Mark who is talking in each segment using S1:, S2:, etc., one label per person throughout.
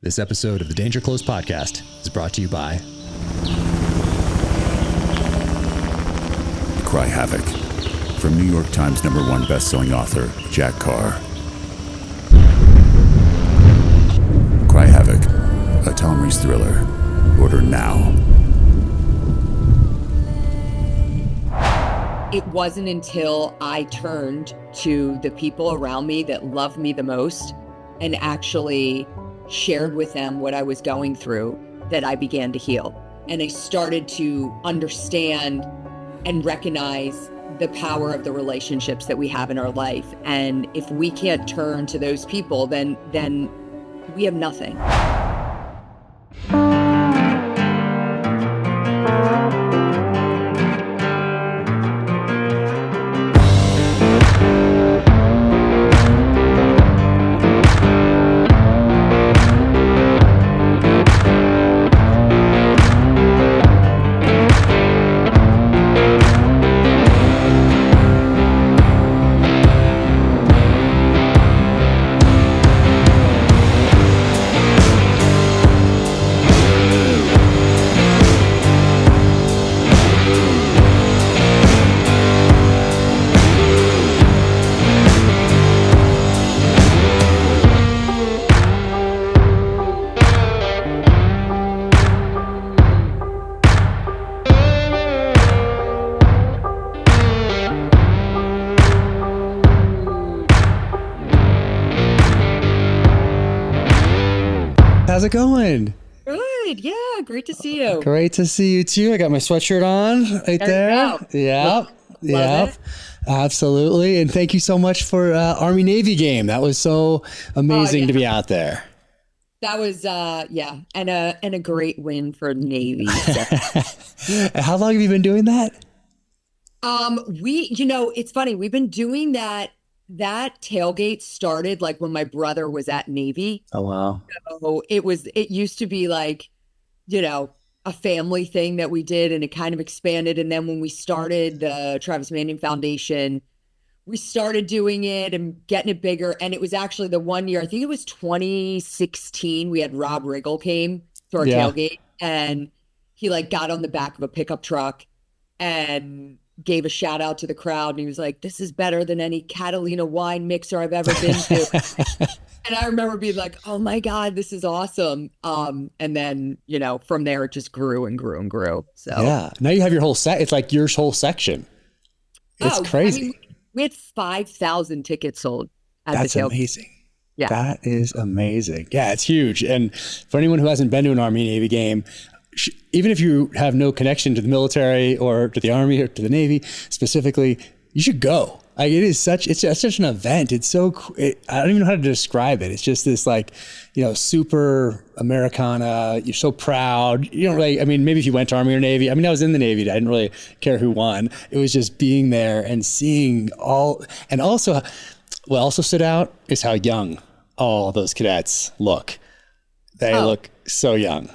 S1: This episode of the Danger Close podcast is brought to you by
S2: Cry Havoc, from New York Times #1 best-selling author Jack Carr. Cry Havoc, a Tom Reese thriller. Order now.
S3: It wasn't until I turned to the people around me that loved me the most and actually shared with them what I was going through that I began to heal. And I started to understand and recognize the power of the relationships that we have in our life. And if we can't turn to those people, then we have nothing.
S1: How's it going?
S3: Good. Yeah. Great to see you.
S1: Great to see you too. I got my sweatshirt on right there. Yeah. Yeah. Absolutely. And thank you so much for Army Navy game. That was so amazing to be out there.
S3: That was, and a great win for Navy. So.
S1: How long have you been doing that?
S3: It's funny. We've been doing that. That tailgate started like when my brother was at Navy.
S1: Oh, wow.
S3: So it used to be like, a family thing that we did, and it kind of expanded. And then when we started the Travis Manion Foundation, we started doing it and getting it bigger. And it was actually the one year, I think it was 2016, we had Rob Riggle came to our tailgate, and he got on the back of a pickup truck and gave a shout out to the crowd. And he was like, "This is better than any Catalina wine mixer I've ever been to." And I remember being like, "Oh my God, this is awesome." And then, from there it just grew and grew and grew. So
S1: yeah, now you have your whole set. It's like your whole section. It's crazy.
S3: I mean, we had 5,000 tickets sold at
S1: That's
S3: the tailgate.
S1: amazing.
S3: Yeah.
S1: That is amazing. Yeah, it's huge. And for anyone who hasn't been to an Army Navy game, even if you have no connection to the military or to the Army or to the Navy specifically, you should go. It's such an event. It's so, I don't even know how to describe it. It's just this super Americana. You're so proud. Maybe if you went to Army or Navy, I was in the Navy. I didn't really care who won. It was just being there and seeing all, and also what also stood out is how young all those cadets look. They look so young.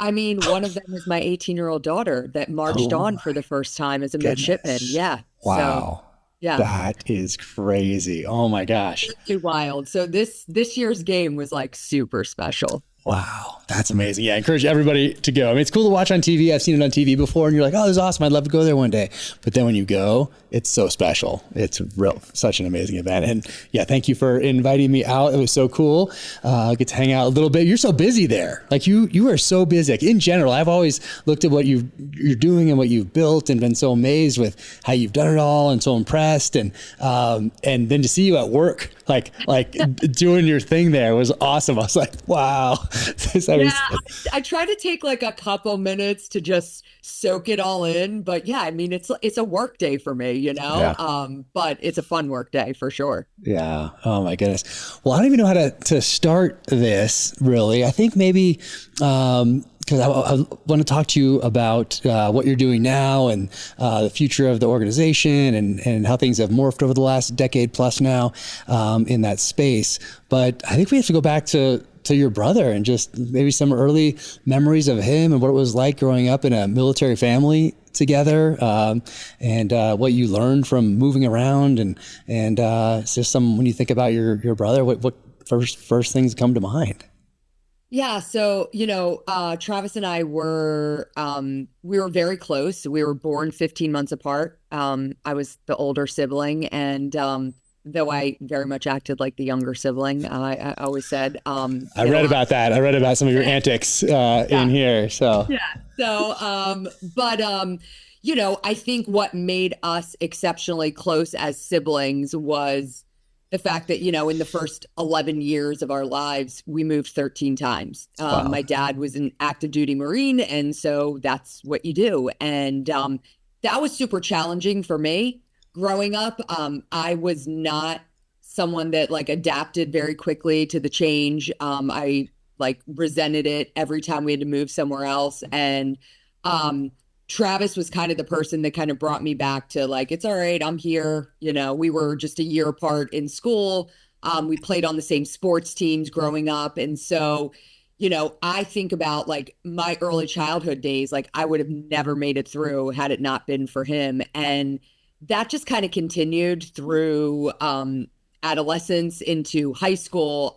S3: One of them is my 18-year-old daughter that marched on for the first time as a midshipman. Yeah.
S1: Wow.
S3: So, yeah.
S1: That is crazy. Oh my gosh.
S3: It's too wild. So this year's game was super special.
S1: Wow. That's amazing. Yeah. I encourage everybody to go. It's cool to watch on TV. I've seen it on TV before and you're like, "Oh, this is awesome. I'd love to go there one day." But then when you go, it's so special. It's such an amazing event. And yeah, thank you for inviting me out. It was so cool. Get to hang out a little bit. You're so busy there. You are so busy. In general, I've always looked at what you're doing and what you've built and been so amazed with how you've done it all and so impressed. And then to see you at work, doing your thing there was awesome. I was like, wow.
S3: I try to take a couple minutes to just soak it all in, but yeah, it's a work day for me, but it's a fun work day for sure.
S1: Yeah. Oh my goodness. Well, I don't even know how to start this really. I think maybe, because I want to talk to you about what you're doing now and the future of the organization and how things have morphed over the last decade plus now in that space. But I think we have to go back to your brother and just maybe some early memories of him and what it was like growing up in a military family together, and what you learned from moving around and it's just when you think about your brother, what first things come to mind?
S3: Yeah, so Travis and I were we were very close. We were born 15 months apart. I was the older sibling, and though I very much acted like the younger sibling, I always said
S1: I
S3: did a
S1: read
S3: lot.
S1: about that. I read about some of your antics in
S3: Yeah,
S1: here. So
S3: yeah. So, I think what made us exceptionally close as siblings was the fact that, in the first 11 years of our lives, we moved 13 times.
S1: wow.
S3: My dad was an active duty Marine, and so that's what you do. And that was super challenging for me growing up. I was not someone that like adapted very quickly to the change. I like resented it every time we had to move somewhere else. And Travis was kind of the person that kind of brought me back to like, it's all right, I'm here. We were just a year apart in school. We played on the same sports teams growing up. And so, I think about like my early childhood days, like I would have never made it through had it not been for him. And that just kind of continued through adolescence into high school.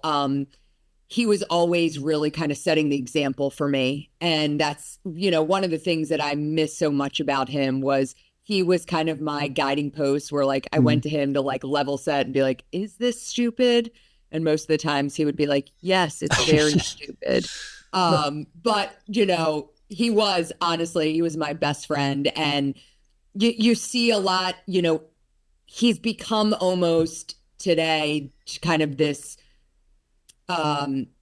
S3: He was always really kind of setting the example for me. And that's, one of the things that I miss so much about him was he was kind of my guiding post where like I
S1: Mhm.
S3: went to him to like level set and be like, is this stupid? And most of the times he would be like, yes, it's very stupid. But he was my best friend. And you see a lot, he's become almost today kind of this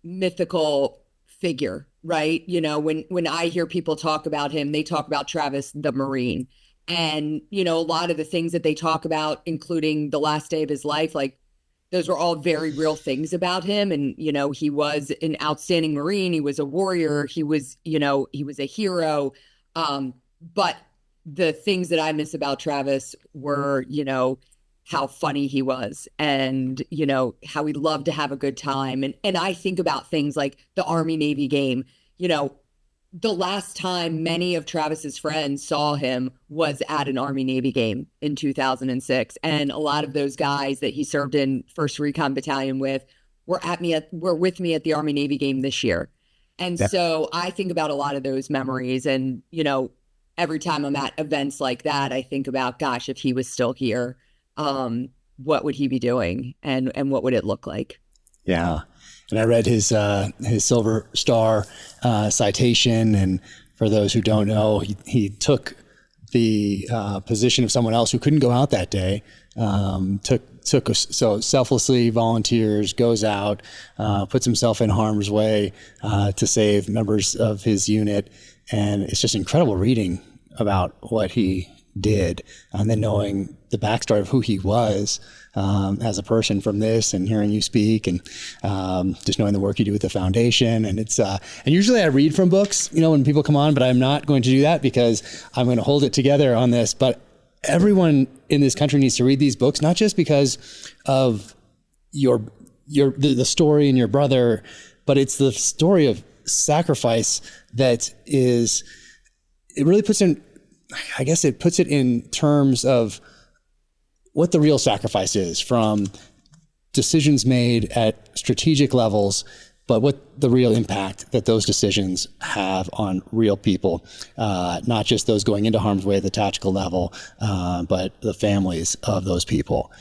S3: mythical figure, right? When I hear people talk about him, they talk about Travis the Marine. And, a lot of the things that they talk about, including the last day of his life, like those were all very real things about him. And, he was an outstanding Marine. He was a warrior. He was a hero. But the things that I miss about Travis were, how funny he was and how he loved to have a good time. And I think about things like the Army Navy game. The last time many of Travis's friends saw him was at an Army Navy game in 2006, and a lot of those guys that he served in 1st Recon Battalion with were with me at the Army Navy game this year. And
S1: Yeah.
S3: so I think about a lot of those memories, and every time I'm at events like that, I think about, gosh, if he was still here, what would he be doing, and what would it look like?
S1: Yeah. And I read his Silver Star citation. And for those who don't know, he took the position of someone else who couldn't go out that day. So selflessly volunteers, goes out, puts himself in harm's way to save members of his unit. And it's just incredible reading about what he did, and then knowing the backstory of who he was as a person from this, and hearing you speak, and just knowing the work you do with the foundation. And it's and usually I read from books, when people come on, but I'm not going to do that because I'm going to hold it together on this. But everyone in this country needs to read these books, not just because of the story and your brother, but it's the story of sacrifice that is. It really puts in. I guess it puts it in terms of what the real sacrifice is, from decisions made at strategic levels, but what the real impact that those decisions have on real people, not just those going into harm's way at the tactical level, but the families of those people.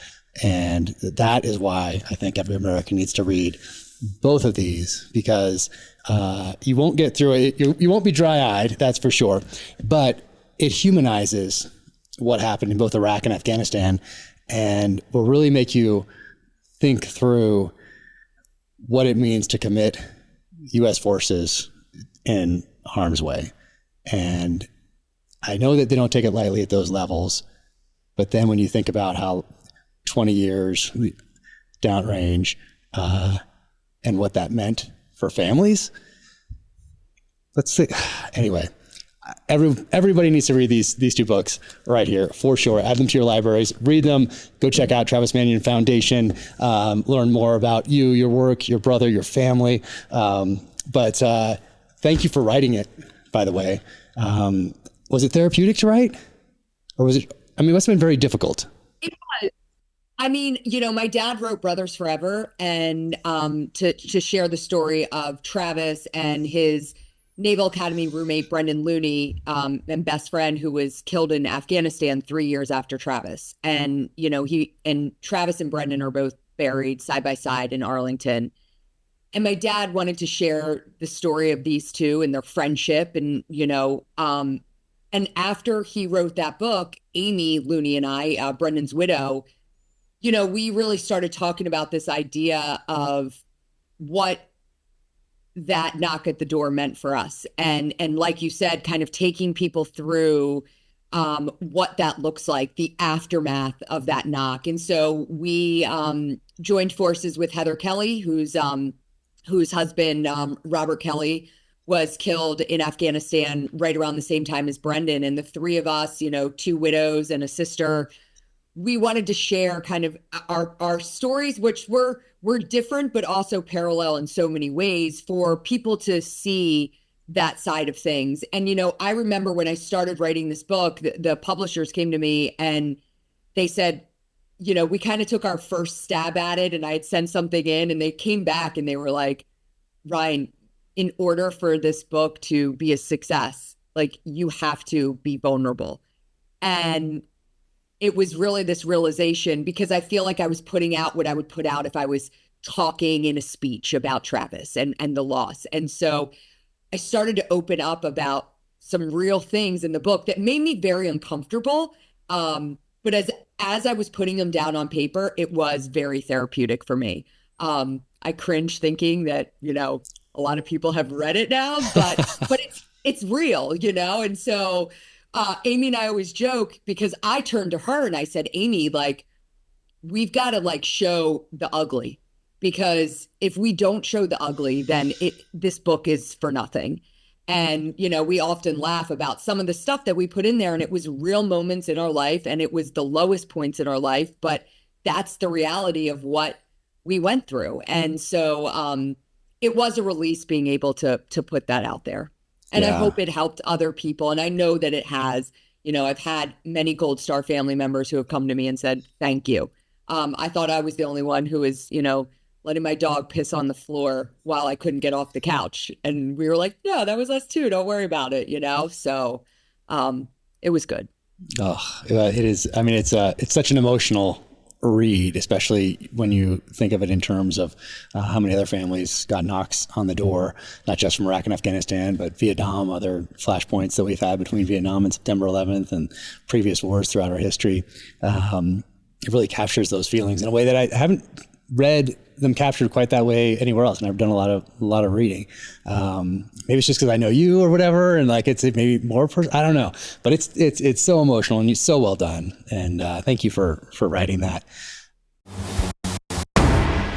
S1: And that is why I think every American needs to read both of these, because you won't get through it. You won't be dry-eyed, that's for sure. But it humanizes what happened in both Iraq and Afghanistan, and will really make you think through what it means to commit U.S. forces in harm's way. And I know that they don't take it lightly at those levels, but then when you think about how 20 years downrange and what that meant for families, let's see. Anyway, everybody needs to read these two books right here for sure. Add them to your libraries. Read them. Go check out Travis Manion Foundation. Learn more about you, your work, your brother, your family. But thank you for writing it, by the way. Was it therapeutic to write? Or was it, it must have been very difficult.
S3: It was. I mean, my dad wrote Brothers Forever, and to share the story of Travis and his Naval Academy roommate Brendan Looney, and best friend, who was killed in Afghanistan 3 years after Travis. And he and Travis and Brendan are both buried side by side in Arlington. And my dad wanted to share the story of these two and their friendship, and after he wrote that book, Amy Looney and I, Brendan's widow, we really started talking about this idea of what that knock at the door meant for us. And like you said, kind of taking people through what that looks like, the aftermath of that knock. And so we joined forces with Heather Kelly, whose husband, Robert Kelly, was killed in Afghanistan right around the same time as Brendan. And the three of us, two widows and a sister, we wanted to share kind of our stories, which were different, but also parallel in so many ways, for people to see that side of things. And, I remember when I started writing this book, the publishers came to me and they said, we kind of took our first stab at it, and I had sent something in, and they came back and they were like, Ryan, in order for this book to be a success, like, you have to be vulnerable. And it was really this realization, because I feel like I was putting out what I would put out if I was talking in a speech about Travis and the loss. And so I started to open up about some real things in the book that made me very uncomfortable. But as I was putting them down on paper, it was very therapeutic for me. I cringe thinking that, a lot of people have read it now, but it's real, And so Amy and I always joke, because I turned to her and I said, Amy, like, we've got to show the ugly, because if we don't show the ugly, then this book is for nothing. And, we often laugh about some of the stuff that we put in there, and it was real moments in our life, and it was the lowest points in our life, but that's the reality of what we went through. And so it was a release being able to put that out there. And I hope it helped other people. And I know that it has. I've had many Gold Star family members who have come to me and said, thank you. I thought I was the only one who was, letting my dog piss on the floor while I couldn't get off the couch. And we were like, no, that was us too. Don't worry about it, So it was good.
S1: Oh, it is. I mean, it's such an emotional read, especially when you think of it in terms of how many other families got knocks on the door, not just from Iraq and Afghanistan, but Vietnam, other flashpoints that we've had between Vietnam and September 11th and previous wars throughout our history. It really captures those feelings in a way that I haven't read them captured quite that way anywhere else. And I've done a lot of reading. Maybe it's just because I know you or whatever, and it's maybe more I don't know, but it's so emotional and it's so well done. And thank you for writing that.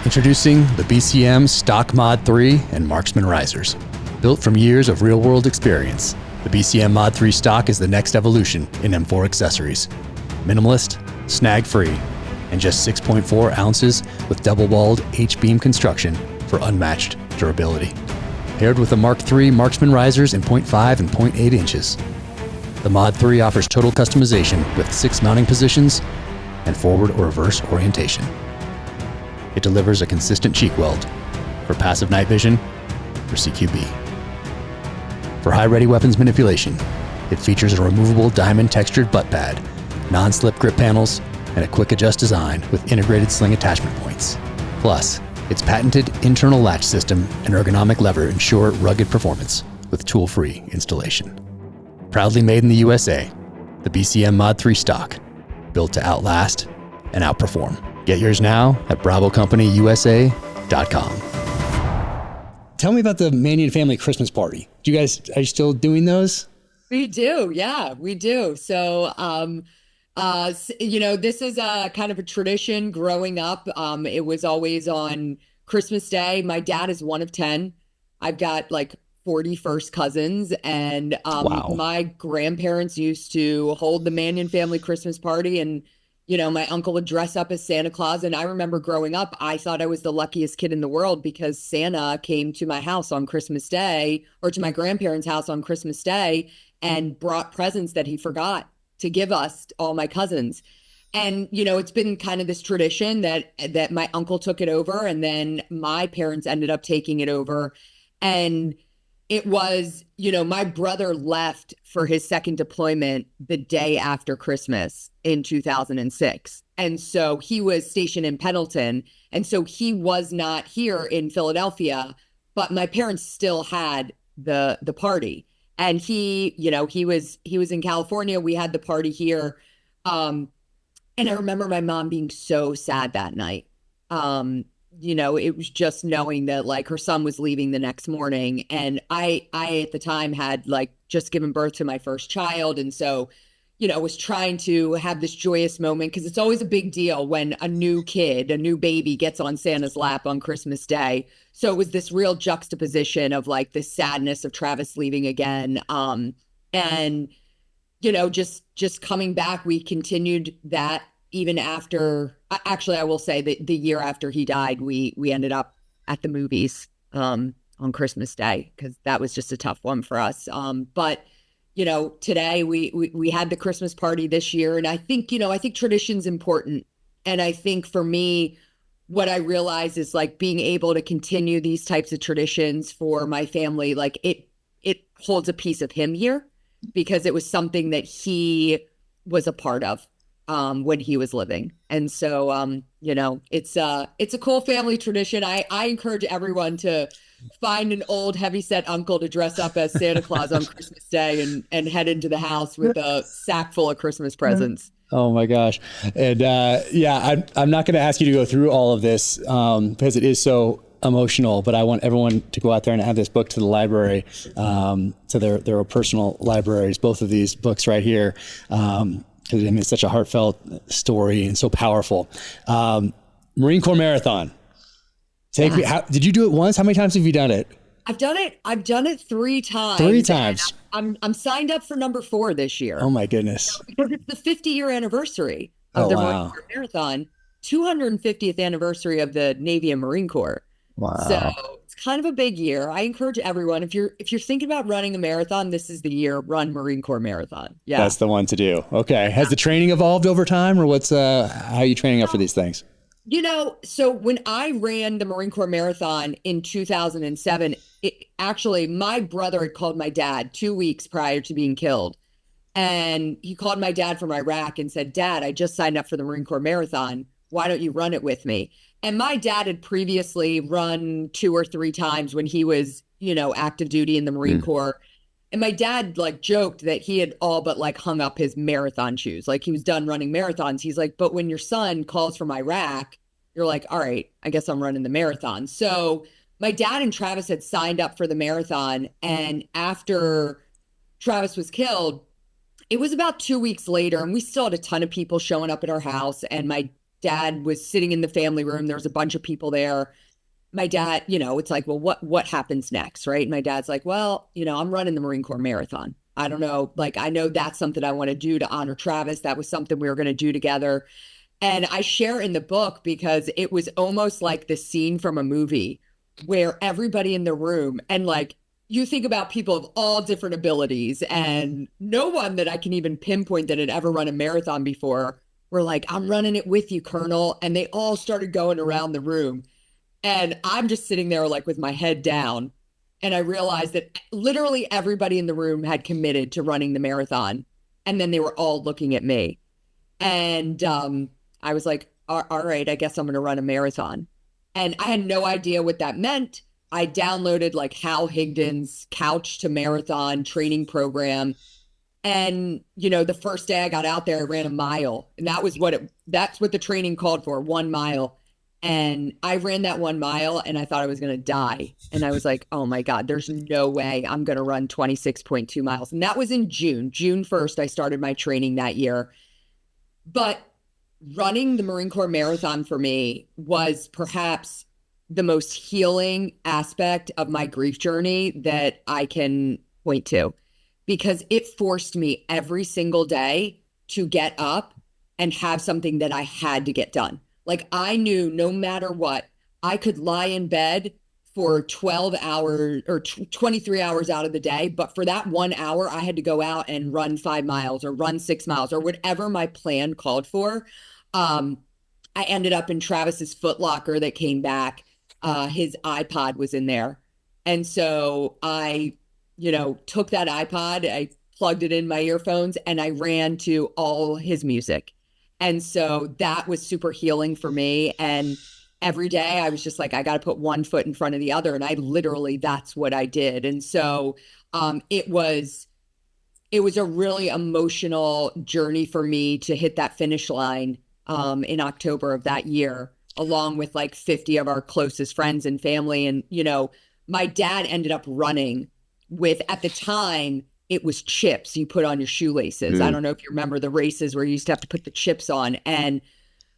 S1: Introducing the BCM Stock Mod 3 and Marksman Risers. Built from years of real-world experience, the BCM Mod 3 stock is the next evolution in M4 accessories. Minimalist, snag-free, and just 6.4 ounces with double-walled H-beam construction for unmatched durability. Paired with the Mark III Marksman Risers in 0.5 and 0.8 inches. The Mod 3 offers total customization with 6 mounting positions and forward or reverse orientation. It delivers a consistent cheek weld for passive night vision or CQB. For high-ready weapons manipulation, it features a removable diamond textured butt pad, non-slip grip panels, and a quick adjust design with integrated sling attachment points. Plus, its patented internal latch system and ergonomic lever ensure rugged performance with tool-free installation. Proudly made in the USA, the BCM Mod 3 stock, built to outlast and outperform. Get yours now at BravoCompanyUSA.com. Tell me about the Manion family Christmas party. Are you still doing those?
S3: We do. Yeah, we do. So, this is a kind of a tradition growing up. It was always on Christmas Day. My dad is one of 10. I've got 40 first cousins, and
S1: Wow.
S3: My grandparents used to hold the Manion family Christmas party, and my uncle would dress up as Santa Claus. And I remember growing up, I thought I was the luckiest kid in the world because Santa came to my house on Christmas Day, or to my grandparents' house on Christmas Day, and brought presents that he forgot to give us, all my cousins. And, it's been kind of this tradition that my uncle took it over, and then my parents ended up taking it over. And it was, my brother left for his second deployment the day after Christmas in 2006. And so he was stationed in Pendleton. And so he was not here in Philadelphia, but my parents still had the party. And he was in California. We had the party here. And I remember my mom being so sad that night. It was just knowing that like her son was leaving the next morning. And I at the time had like just given birth to my first child. And so, was trying to have this joyous moment, because it's always a big deal when a new baby gets on Santa's lap on Christmas Day. So it was this real juxtaposition of like the sadness of Travis leaving again. And just coming back, we continued that even after, actually, I will say that the year after he died, we ended up at the movies on Christmas Day, because that was just a tough one for us. But today we had the Christmas party this year, and I think tradition's important. And I think for me, what I realize is like being able to continue these types of traditions for my family, like it holds a piece of him here, because it was something that he was a part of when he was living. And so, it's a cool family tradition. I encourage everyone to find an old heavyset uncle to dress up as Santa Claus on Christmas Day and head into the house with a sack full of Christmas presents.
S1: Oh my gosh. And I'm not going to ask you to go through all of this because it is so emotional, but I want everyone to go out there and add this book to the library, to their personal libraries, both of these books right here. Because it's such a heartfelt story and so powerful. Marine Corps Marathon. Take me. Did you do it once? How many times have you done it?
S3: I've done it 3 times.
S1: 3 times.
S3: I'm signed up for number 4 this year.
S1: Oh my goodness.
S3: Because it's the 50-year anniversary of the Marine Corps Marathon, 250th anniversary of the Navy and Marine Corps.
S1: Wow.
S3: So it's kind of a big year. I encourage everyone, if you're thinking about running a marathon, this is the year. Run Marine Corps Marathon. Yeah.
S1: That's the one to do. Okay. Has the training evolved over time, or how are you training up for these things?
S3: So when I ran the Marine Corps Marathon in 2007, actually my brother had called my dad 2 weeks prior to being killed. And he called my dad from Iraq and said, "Dad, I just signed up for the Marine Corps Marathon. Why don't you run it with me?" And my dad had previously run 2 or 3 times when he was, active duty in the Marine Corps. And my dad like joked that he had all but like hung up his marathon shoes. Like he was done running marathons. He's like, "But when your son calls from Iraq, you're like, all right, I guess I'm running the marathon." So my dad and Travis had signed up for the marathon. And after Travis was killed, it was about 2 weeks later, and we still had a ton of people showing up at our house. And my dad was sitting in the family room. There was a bunch of people there. My dad, it's like, well, what happens next, right? And my dad's like, "Well, I'm running the Marine Corps Marathon. I don't know. Like, I know that's something I want to do to honor Travis. That was something we were going to do together." And I share in the book because it was almost like the scene from a movie where everybody in the room, and like, you think about people of all different abilities, and no one that I can even pinpoint that had ever run a marathon before were like, "I'm running it with you, Colonel." And they all started going around the room. And I'm just sitting there like with my head down. And I realized that literally everybody in the room had committed to running the marathon. And then they were all looking at me. And I was like, all right, I guess I'm going to run a marathon. And I had no idea what that meant. I downloaded like Hal Higdon's Couch to Marathon training program. And, the first day I got out there, I ran a mile. And that's what the training called for, 1 mile. And I ran that 1 mile and I thought I was going to die. And I was like, oh my God, there's no way I'm going to run 26.2 miles. And that was in June 1st. I started my training that year. But running the Marine Corps Marathon for me was perhaps the most healing aspect of my grief journey that I can point to, because it forced me every single day to get up and have something that I had to get done. Like I knew no matter what, I could lie in bed for 12 hours or 23 hours out of the day. But for that 1 hour, I had to go out and run 5 miles or run 6 miles or whatever my plan called for. I ended up in Travis's Foot Locker that came back. His iPod was in there. And so I, took that iPod, I plugged it in my earphones, and I ran to all his music. And so that was super healing for me. And every day I was just like, I got to put one foot in front of the other. And that's what I did. And so it was a really emotional journey for me to hit that finish line in October of that year, along with like 50 of our closest friends and family. And, my dad ended up running with, at the time, it was chips you put on your shoelaces. I don't know if you remember the races where you used to have to put the chips on. And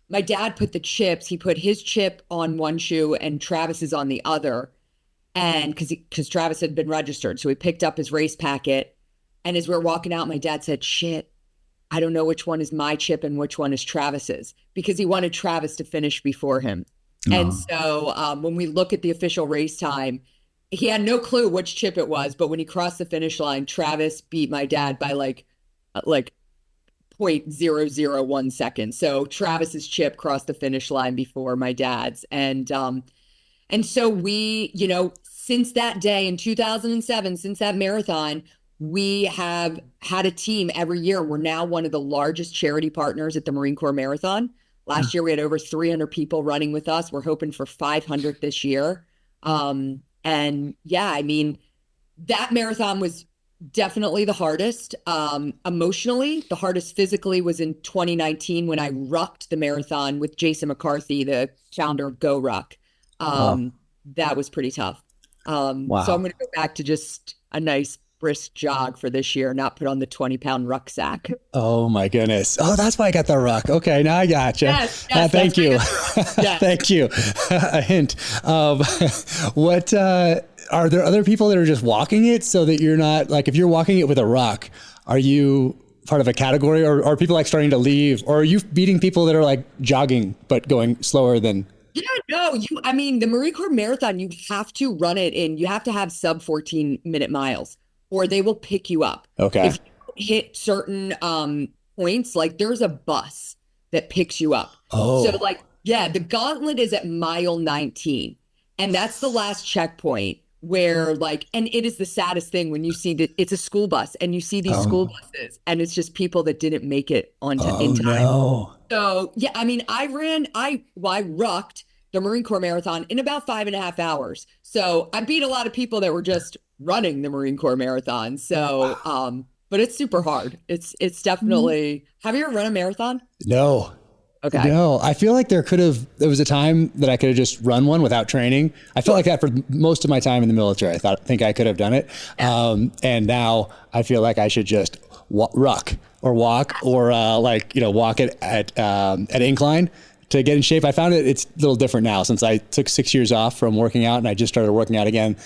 S3: my dad put he put his chip on one shoe and Travis's on the other. And because Travis had been registered. So he picked up his race packet. And as we're walking out, my dad said, shit, I don't know which one is my chip and which one is Travis's, because he wanted Travis to finish before him. And so when we look at the official race time, he had no clue which chip it was. But when he crossed the finish line, Travis beat my dad by like 0.001 seconds. So Travis's chip crossed the finish line before my dad's. And so we, since that day in 2007, since that marathon, we have had a team every year. We're now one of the largest charity partners at the Marine Corps Marathon. Last year, we had over 300 people running with us. We're hoping for 500 this year. And yeah, I mean, that marathon was definitely the hardest. Emotionally, the hardest physically was in 2019 when I rucked the marathon with Jason McCarthy, the founder of Go Ruck. That was pretty tough. So I'm going to go back to just a nice brisk jog for this year, not put on the 20-pound rucksack.
S1: Oh my goodness. Oh, that's why I got the ruck. Okay, now I gotcha.
S3: Yes,
S1: thank you.
S3: Yes.
S1: Thank you. A hint. What are there other people that are just walking it so that you're not, like, if you're walking it with a ruck, are you part of a category, or are people like starting to leave, or are you beating people that are like jogging but going slower than?
S3: Yeah, no, the Marine Corps Marathon, you have to run it you have to have sub 14-minute miles, or they will pick you up.
S1: Okay.
S3: If you hit certain points, like there's a bus that picks you up.
S1: Oh.
S3: So the gauntlet is at mile 19. And that's the last checkpoint where and it is the saddest thing when you see that it's a school bus and you see these school buses and it's just people that didn't make it in time.
S1: No.
S3: So yeah, I rucked the Marine Corps Marathon in about 5.5 hours. So I beat a lot of people that were just running the Marine Corps Marathon. So, but it's super hard. It's definitely, have you ever run a marathon?
S1: No.
S3: Okay.
S1: No, I feel like there was a time that I could have just run one without training. I felt like that for most of my time in the military. I think I could have done it. Yeah. And now I feel like I should just ruck or walk or walk it at incline to get in shape. I found it's a little different now since I took 6 years off from working out and I just started working out again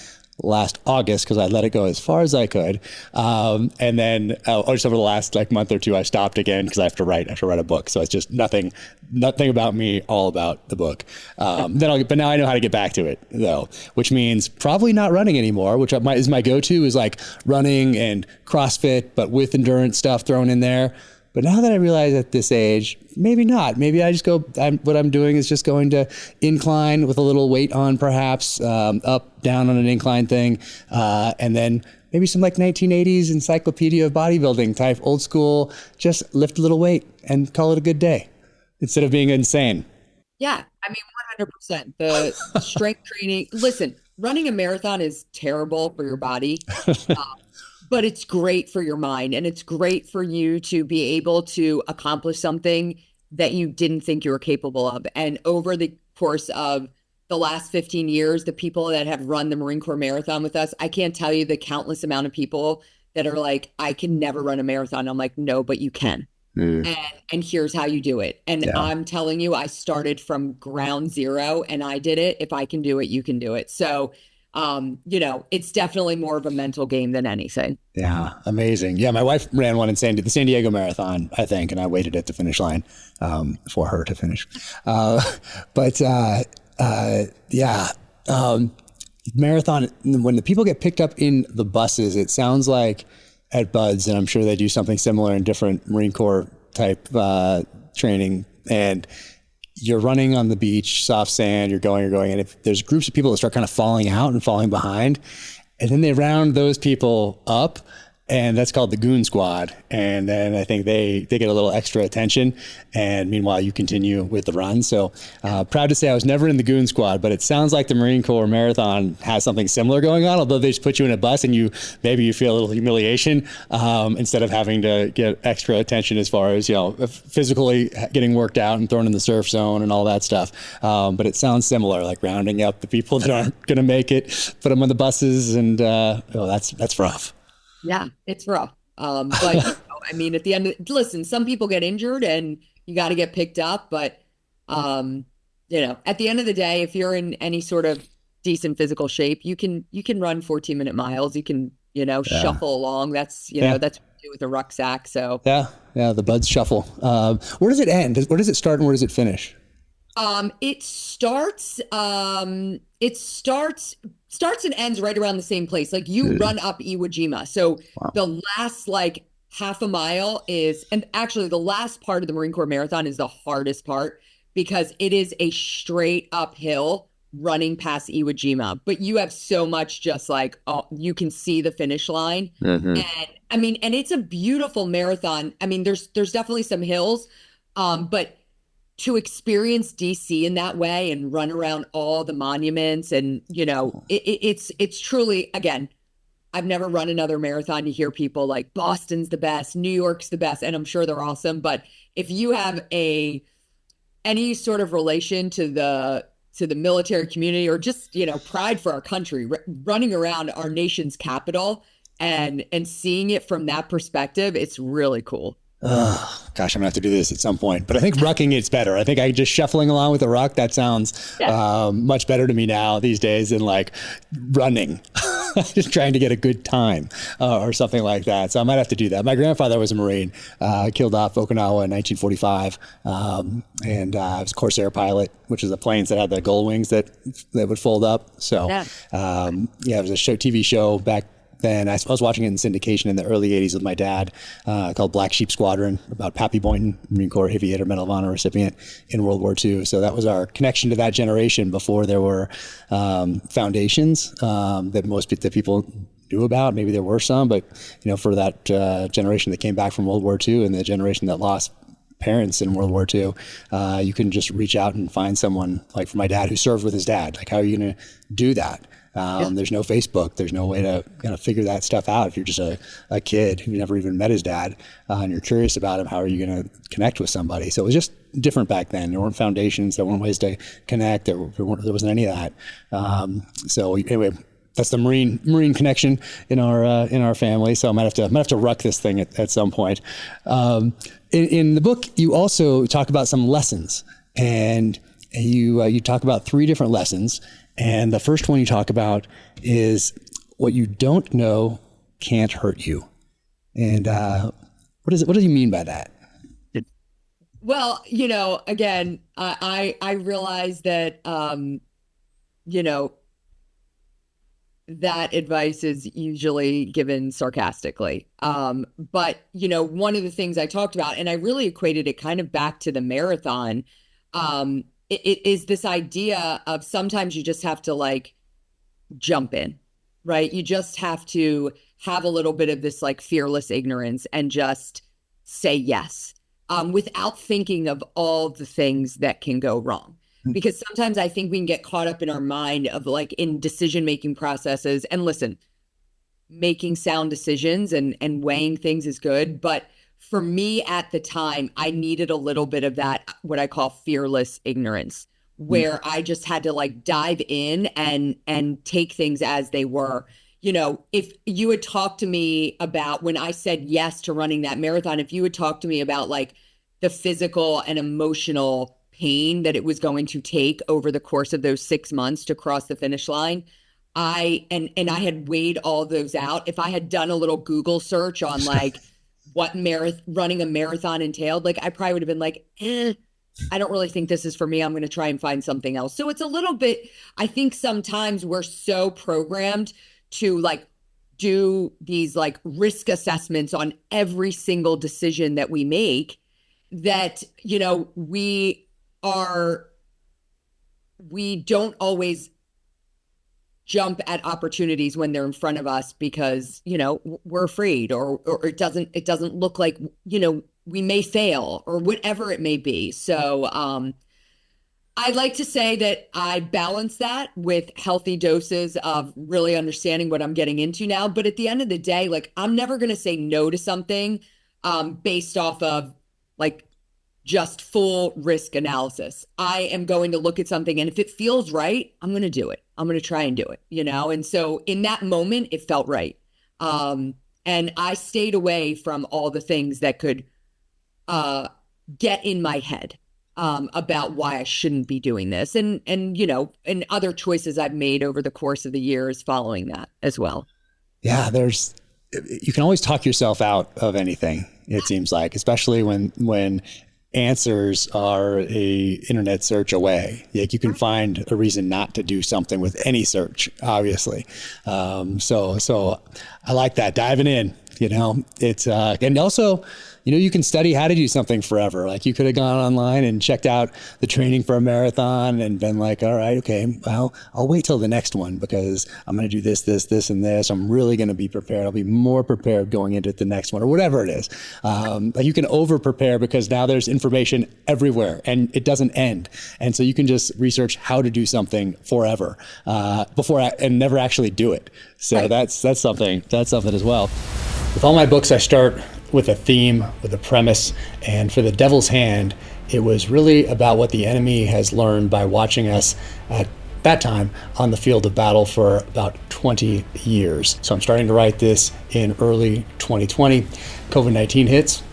S1: last August because I let it go as far as I could. And then just over the last month or two, I stopped again because I have to write a book. So it's just nothing about me, all about the book. But now I know how to get back to it though, which means probably not running anymore, which is my go-to is like running and CrossFit, but with endurance stuff thrown in there. But now that I realize at this age, maybe not. Maybe I just what I'm doing is just going to incline with a little weight on, perhaps up, down on an incline thing. And then maybe some 1980s encyclopedia of bodybuilding type old school, just lift a little weight and call it a good day instead of being insane.
S3: Yeah. 100%. The strength training. Listen, running a marathon is terrible for your body. But it's great for your mind and it's great for you to be able to accomplish something that you didn't think you were capable of. And over the course of the last 15 years, the people that have run the Marine Corps Marathon with us, I can't tell you the countless amount of people that are like, I can never run a marathon. I'm like, no, but you can. And here's how you do it. And yeah. I'm telling you, I started from ground zero and I did it. If I can do it, you can do it. So it's definitely more of a mental game than anything.
S1: Yeah. Amazing. Yeah. My wife ran one in the San Diego Marathon, I think, and I waited at the finish line, for her to finish. marathon, when the people get picked up in the buses, it sounds like at Buds, and I'm sure they do something similar in different Marine Corps type training, and you're running on the beach, soft sand, you're going, and if there's groups of people that start kind of falling out and falling behind, and then they round those people up, and that's called the goon squad. And then I think they get a little extra attention. And meanwhile, you continue with the run. So proud to say I was never in the goon squad, but it sounds like the Marine Corps Marathon has something similar going on, although they just put you in a bus and maybe you feel a little humiliation instead of having to get extra attention as far as, physically getting worked out and thrown in the surf zone and all that stuff. But it sounds similar, like rounding up the people that aren't going to make it, put them on the buses, and that's rough.
S3: Yeah, it's rough. But I mean, at the end, listen, some people get injured and you got to get picked up. But, at the end of the day, if you're in any sort of decent physical shape, you can run 14-minute miles. You can, shuffle along. That's, that's what you do with a rucksack. So
S1: yeah, the Buds shuffle. Where does it end? Where does it start and where does it finish?
S3: It starts and ends right around the same place. Like you run up Iwo Jima. So the last half a mile and actually the last part of the Marine Corps Marathon is the hardest part because it is a straight uphill running past Iwo Jima. But you have so much you can see the finish line. Mm-hmm. And it's a beautiful marathon. I mean, there's definitely some hills, but to experience DC in that way and run around all the monuments and, it's truly, again, I've never run another marathon. You hear people like Boston's the best, New York's the best, and I'm sure they're awesome. But if you have any sort of relation to the military community or just, pride for our country, running around our nation's capital and seeing it from that perspective, it's really cool.
S1: Oh, gosh, I'm gonna have to do this at some point, but I think rucking it's better. I think just shuffling along with the ruck, that sounds much better to me now these days than running, just trying to get a good time or something like that. So I might have to do that. My grandfather was a Marine, killed off Okinawa in 1945, and I was a Corsair pilot, which is the planes that had the gull wings that would fold up. So it was a TV show back then. I was watching it in syndication in the early 80s with my dad, called Black Sheep Squadron, about Pappy Boynton, Marine Corps Aviator Medal of Honor recipient in World War II. So that was our connection to that generation before there were foundations that most people knew about. Maybe there were some, but for that generation that came back from World War II and the generation that lost parents in World War II, you can just reach out and find someone like for my dad who served with his dad. Like, how are you going to do that? There's no Facebook. There's no way to kind of figure that stuff out. If you're just a kid who never even met his dad and you're curious about him, how are you going to connect with somebody? So it was just different back then. There weren't foundations. There weren't ways to connect. There wasn't any of that. So anyway, that's the Marine connection in our family. So I might have to ruck this thing at some point. In the book, you also talk about some lessons, and you talk about 3 different lessons. And the first one you talk about is what you don't know can't hurt you. And what do you mean by that?
S3: Well, again, I realize that, that advice is usually given sarcastically. But, one of the things I talked about, and I really equated it kind of back to the marathon, it is this idea of sometimes you just have to jump in, right? You just have to have a little bit of this fearless ignorance and just say yes, without thinking of all the things that can go wrong. Because sometimes I think we can get caught up in our mind of in decision-making processes, and listen, making sound decisions and weighing things is good. But for me at the time, I needed a little bit of that, what I call fearless ignorance, where I just had to dive in and take things as they were. If you had talked to me about when I said yes to running that marathon, if you had talked to me about the physical and emotional pain that it was going to take over the course of those 6 months to cross the finish line, I had weighed all those out. If I had done a little Google search on what running a marathon entailed, I probably would have been I don't really think this is for me. I'm going to try and find something else. So it's a little bit, I think sometimes we're so programmed to like do these like risk assessments on every single decision that we make that, you know, we don't always jump at opportunities when they're in front of us because, you know, we're afraid or it doesn't look like, you know, we may fail or whatever it may be. So I'd like to say that I balance that with healthy doses of really understanding what I'm getting into now. But at the end of the day, like I'm never going to say no to something based off of like just full risk analysis. I am going to look at something, and if it feels right, I'm going to do it. I'm going to try and do it, you know? And so in that moment, it felt right. And I stayed away from all the things that could get in my head about why I shouldn't be doing this. And, you know, and other choices I've made over the course of the years following that as well.
S1: Yeah, you can always talk yourself out of anything, it seems like, especially when answers are a internet search away. Like you can find a reason not to do something with any search, obviously. So I like that, diving in, you know, it's, and also, you know, you can study how to do something forever. Like you could have gone online and checked out the training for a marathon and been like, all right, okay, well, I'll wait till the next one because I'm going to do this, and this. I'm really going to be prepared. I'll be more prepared going into the next one or whatever it is. Like you can over prepare because now there's information everywhere and it doesn't end. And so you can just research how to do something forever and never actually do it. So right. That's something as well. With all my books, I start with a theme, with a premise, and for The Devil's Hand, it was really about what the enemy has learned by watching us at that time on the field of battle for about 20 years. So I'm starting to write this in early 2020. COVID-19 hits.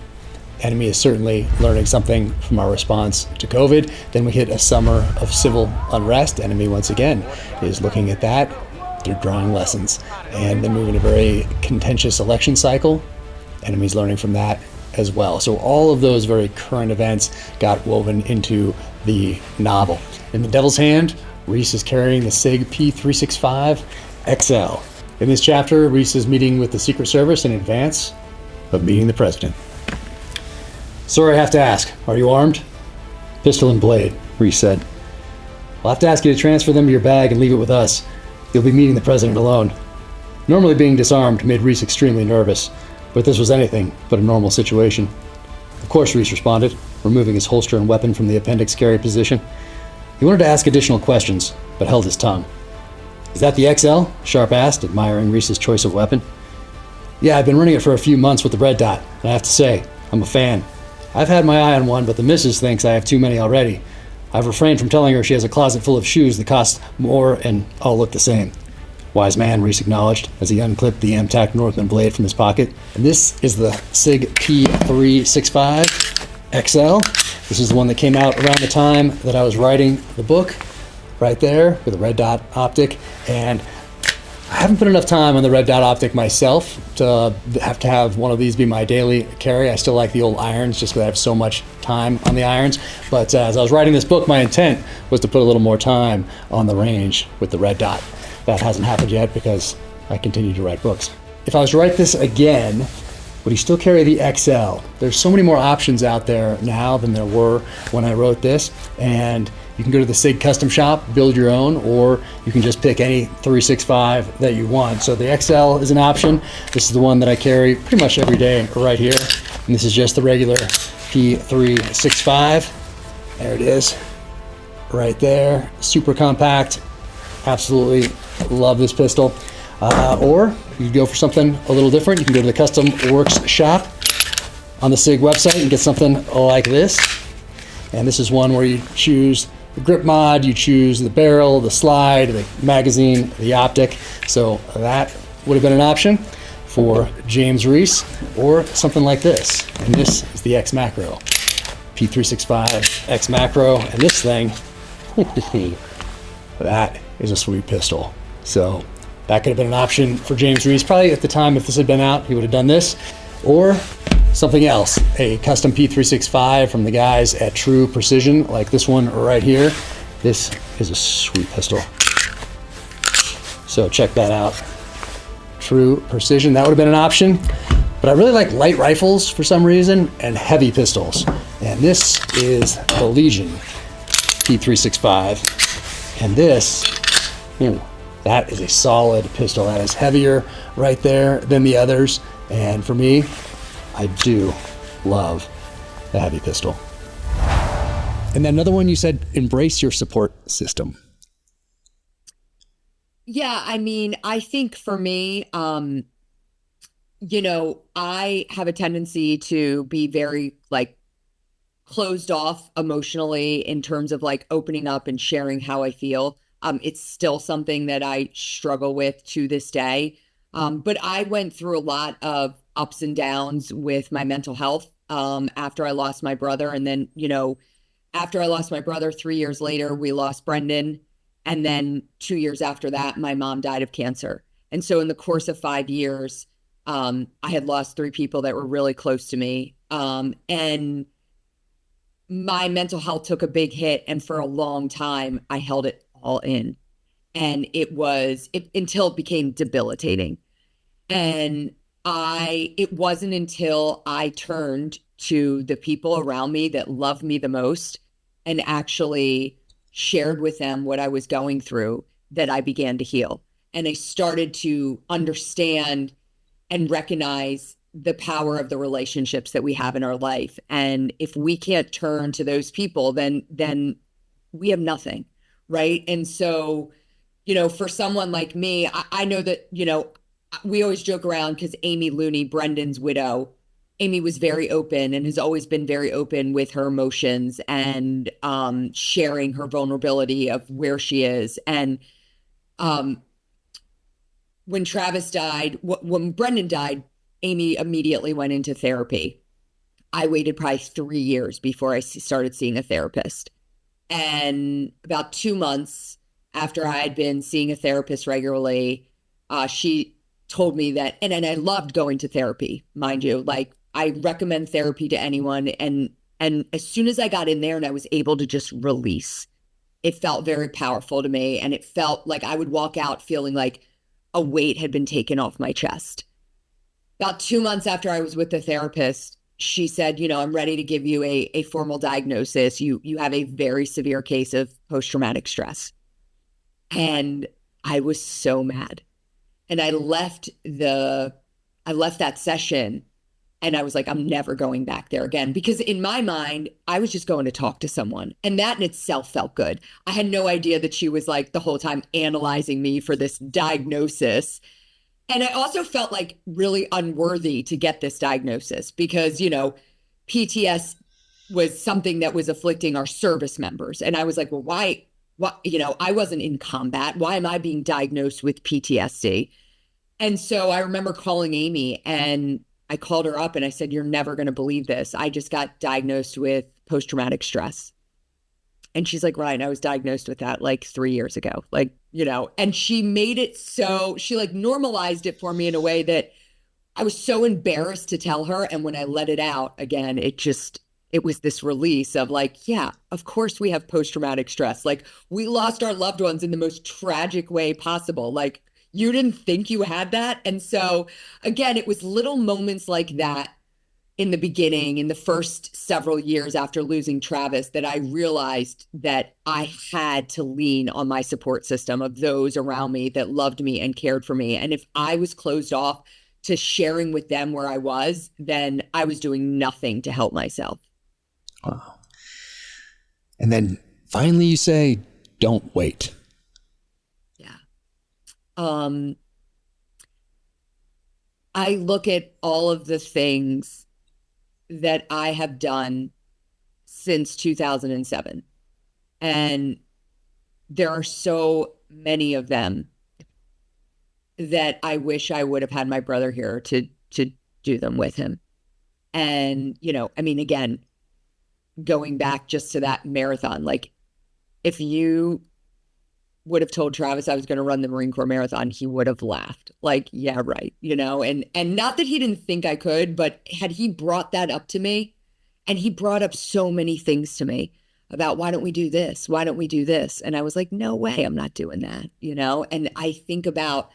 S1: Enemy is certainly learning something from our response to COVID. Then we hit a summer of civil unrest. Enemy once again is looking at that. They're drawing lessons. And then moving a very contentious election cycle. Enemy's learning from that as well. So all of those very current events got woven into the novel. In The Devil's Hand, Reese is carrying the SIG P365 XL. In this chapter, Reese is meeting with the Secret Service in advance of meeting the president. Sorry, I have to ask, are you armed? Pistol and blade, Reese said. I'll have to ask you to transfer them to your bag and leave it with us. You'll be meeting the president alone. Normally being disarmed made Reese extremely nervous, but this was anything but a normal situation. Of course, Reese responded, removing his holster and weapon from the appendix carry position. He wanted to ask additional questions, but held his tongue. Is that the XL? Sharp asked, admiring Reese's choice of weapon. Yeah, I've been running it for a few months with the red dot, and I have to say, I'm a fan. I've had my eye on one, but the missus thinks I have too many already. I've refrained from telling her she has a closet full of shoes that cost more and all look the same. Wise man, Reese acknowledged as he unclipped the Amtac Northman blade from his pocket. And this is the SIG P365 XL. This is the one that came out around the time that I was writing the book, right there with a red dot optic. And I haven't put enough time on the red dot optic myself to have one of these be my daily carry. I still like the old irons just because I have so much time on the irons. But as I was writing this book, my intent was to put a little more time on the range with the red dot. That hasn't happened yet because I continue to write books. If I was to write this again, would he still carry the XL? There's so many more options out there now than there were when I wrote this. And you can go to the SIG custom shop, build your own, or you can just pick any 365 that you want. So the XL is an option. This is the one that I carry pretty much every day right here. And this is just the regular P365. There it is, right there. Super compact. Absolutely love this pistol. Or you can go for something a little different. You can go to the Custom Works shop on the SIG website and get something like this. And this is one where you choose the grip mod, you choose the barrel, the slide, the magazine, the optic. So that would have been an option for James Reese, or something like this. And this is the X Macro, P365 X Macro. And this thing, that is a sweet pistol. So that could have been an option for James Reese. Probably at the time, if this had been out, he would have done this. Or something else, a custom P365 from the guys at True Precision, like this one right here. This is a sweet pistol. So check that out. True Precision, that would have been an option. But I really like light rifles for some reason and heavy pistols. And this is the Legion P365. And this, that is a solid pistol. That is heavier right there than the others. And for me, I do love the heavy pistol. And then another one, you said, embrace your support system.
S3: Yeah, I mean, I think for me, I have a tendency to be very like closed off emotionally in terms of like opening up and sharing how I feel. It's still something that I struggle with to this day. But I went through a lot of ups and downs with my mental health after I lost my brother. And then, after I lost my brother, 3 years later, we lost Brendan. And then 2 years after that, my mom died of cancer. And so in the course of 5 years, I had lost 3 people that were really close to me. And my mental health took a big hit. And for a long time, I held it all in. And until it became debilitating. And it wasn't until I turned to the people around me that loved me the most and actually shared with them what I was going through that I began to heal. And I started to understand and recognize the power of the relationships that we have in our life. And if we can't turn to those people, then we have nothing, right? And so, for someone like me, I know that, we always joke around because Amy Looney, Brendan's widow, Amy was very open and has always been very open with her emotions and sharing her vulnerability of where she is. And when Travis died, when Brendan died, Amy immediately went into therapy. I waited probably 3 years before I started seeing a therapist. And about 2 months after I had been seeing a therapist regularly, she told me that, and I loved going to therapy, mind you, like I recommend therapy to anyone. And as soon as I got in there and I was able to just release, it felt very powerful to me. And it felt like I would walk out feeling like a weight had been taken off my chest. About 2 months after I was with the therapist, she said, I'm ready to give you a formal diagnosis. You have a very severe case of post-traumatic stress. And I was so mad. And I left that session and I was like, I'm never going back there again. Because in my mind, I was just going to talk to someone. And that in itself felt good. I had no idea that she was like the whole time analyzing me for this diagnosis. And I also felt like really unworthy to get this diagnosis because, PTS was something that was afflicting our service members. And I was like, well, why, I wasn't in combat. Why am I being diagnosed with PTSD? And so I remember calling Amy and I called her up and I said, you're never going to believe this. I just got diagnosed with post-traumatic stress. And she's like, Ryan, I was diagnosed with that like 3 years ago. And she made it so, she like normalized it for me in a way that I was so embarrassed to tell her. And when I let it out again, it was this release of like, yeah, of course we have post-traumatic stress. Like we lost our loved ones in the most tragic way possible. Like you didn't think you had that. And so again, it was little moments like that in the beginning, in the first several years after losing Travis, that I realized that I had to lean on my support system of those around me that loved me and cared for me. And if I was closed off to sharing with them where I was, then I was doing nothing to help myself.
S1: Wow. And then finally you say, don't wait.
S3: Yeah. I look at all of the things that I have done since 2007. And there are so many of them that I wish I would have had my brother here to do them with him. And, again, going back just to that marathon, like if you would have told Travis I was going to run the Marine Corps Marathon, he would have laughed. Like, yeah, right. And not that he didn't think I could, but had he brought that up to me, and he brought up so many things to me about, why don't we do this? Why don't we do this? And I was like, no way, I'm not doing that, And I think about,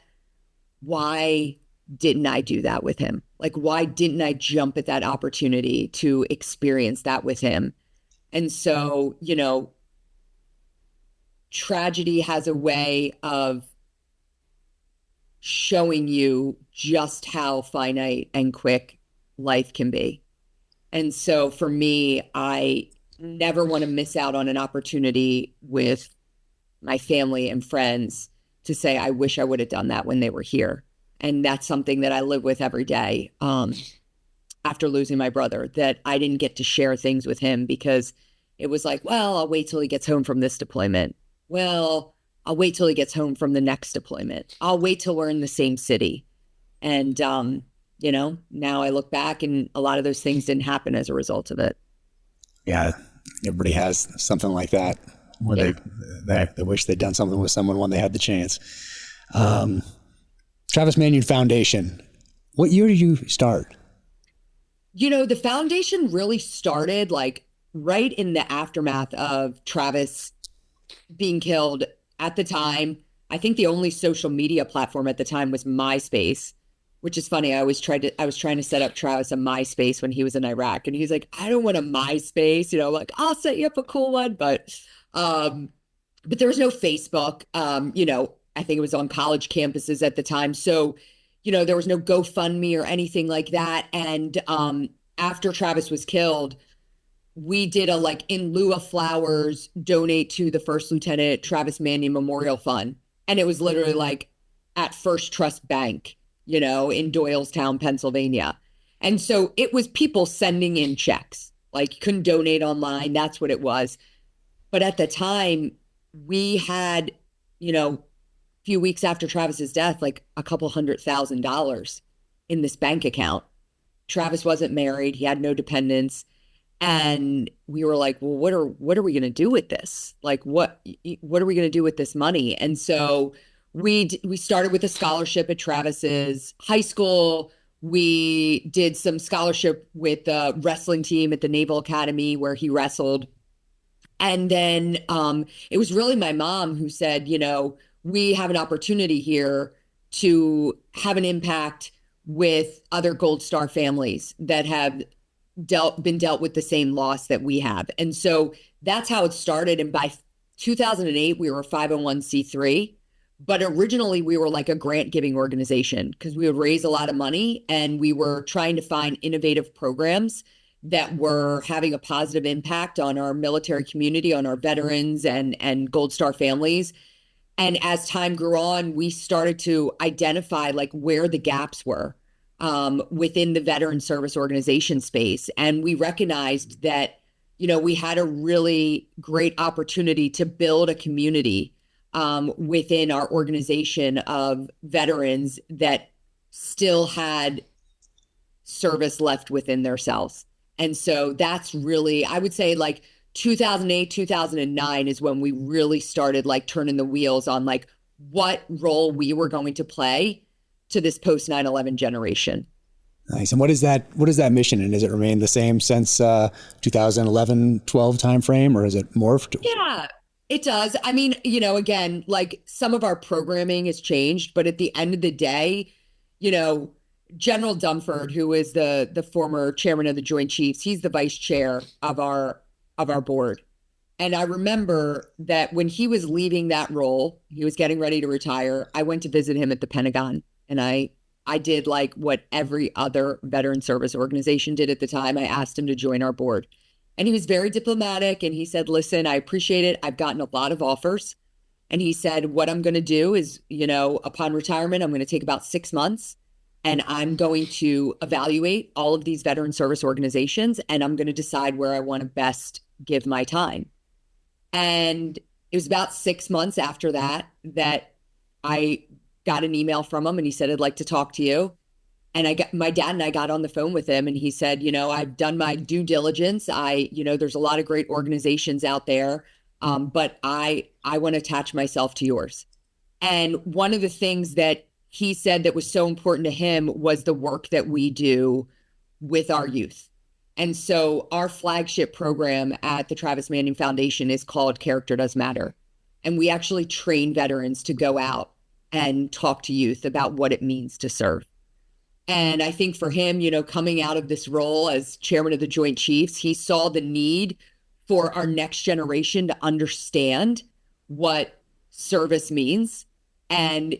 S3: why didn't I do that with him? Like, why didn't I jump at that opportunity to experience that with him? And so, tragedy has a way of showing you just how finite and quick life can be. And so for me, I never want to miss out on an opportunity with my family and friends to say, I wish I would have done that when they were here. And that's something that I live with every day. After losing my brother, that I didn't get to share things with him because it was like, well, I'll wait till he gets home from this deployment. Well, I'll wait till he gets home from the next deployment. I'll wait till we're in the same city. And, now I look back and a lot of those things didn't happen as a result of it.
S1: Yeah. Everybody has something like that where they wish they'd done something with someone when they had the chance. Travis Manion Foundation. What year did you start?
S3: The foundation really started like right in the aftermath of Travis being killed. At the time, I think the only social media platform at the time was MySpace, which is funny. I was trying to set up Travis a MySpace when he was in Iraq, and he's like, I don't want a MySpace, like, I'll set you up a cool one. But there was no Facebook. I think it was on college campuses at the time. So, there was no GoFundMe or anything like that. And after Travis was killed, we did a, like, in lieu of flowers, donate to the First Lieutenant Travis Manion Memorial Fund. And it was literally like at First Trust Bank, in Doylestown, Pennsylvania. And so it was people sending in checks, like, you couldn't donate online. That's what it was. But at the time, we had, a few weeks after Travis's death, like a couple $100,000 in this bank account. Travis wasn't married. He had no dependents. And we were like, well, what are we going to do with this? Like, what are we going to do with this money? And so we started with a scholarship at Travis's high school. We did some scholarship with the wrestling team at the Naval Academy where he wrestled. And then it was really my mom who said, we have an opportunity here to have an impact with other Gold Star families that have been dealt with the same loss that we have. And so that's how it started. And by 2008, we were a 501c3. But originally, we were like a grant giving organization because we would raise a lot of money and we were trying to find innovative programs that were having a positive impact on our military community, on our veterans and Gold Star families. And as time grew on, we started to identify like where the gaps were within the veteran service organization space. And we recognized that, we had a really great opportunity to build a community within our organization of veterans that still had service left within themselves. And so that's really, I would say, like 2008, 2009 is when we really started like turning the wheels on like what role we were going to play to this post 9/11 generation.
S1: Nice. And what is that mission? And has it remained the same since 2011, 12 timeframe, or has it morphed?
S3: Yeah, it does. I mean, again, like some of our programming has changed, but at the end of the day, General Dunford, who is the former chairman of the Joint Chiefs, he's the vice chair of our board. And I remember that when he was leaving that role, he was getting ready to retire. I went to visit him at the Pentagon, and I did like what every other veteran service organization did at the time. I asked him to join our board, and he was very diplomatic. And he said, listen, I appreciate it. I've gotten a lot of offers. And he said, what I'm going to do is, upon retirement, I'm going to take about 6 months and I'm going to evaluate all of these veteran service organizations, and I'm going to decide where I want to best give my time. And it was about 6 months after that I got an email from him, and he said, I'd like to talk to you. And my dad and I got on the phone with him, and he said, I've done my due diligence. There's a lot of great organizations out there. but I want to attach myself to yours. And one of the things that he said that was so important to him was the work that we do with our youth. And so our flagship program at the Travis Manion Foundation is called Character Does Matter. And we actually train veterans to go out and talk to youth about what it means to serve. And I think for him, coming out of this role as chairman of the Joint Chiefs, he saw the need for our next generation to understand what service means. And,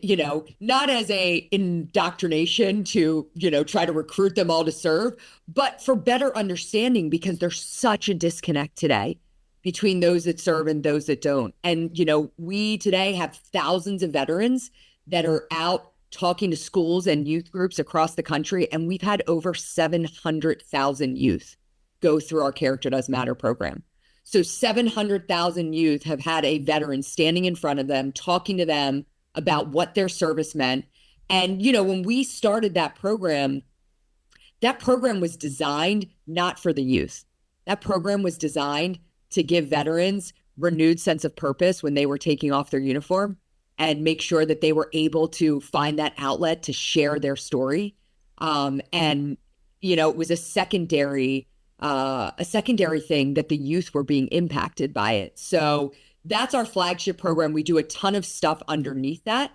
S3: not as a indoctrination to, try to recruit them all to serve, but for better understanding, because there's such a disconnect today between those that serve and those that don't. And, we today have thousands of veterans that are out talking to schools and youth groups across the country. And we've had over 700,000 youth go through our Character Does Matter program. So 700,000 youth have had a veteran standing in front of them, talking to them about what their service meant. And, when we started that program was designed not for the youth. That program was designed to give veterans renewed sense of purpose when they were taking off their uniform and make sure that they were able to find that outlet to share their story. And, it was a secondary thing that the youth were being impacted by it. So that's our flagship program. We do a ton of stuff underneath that.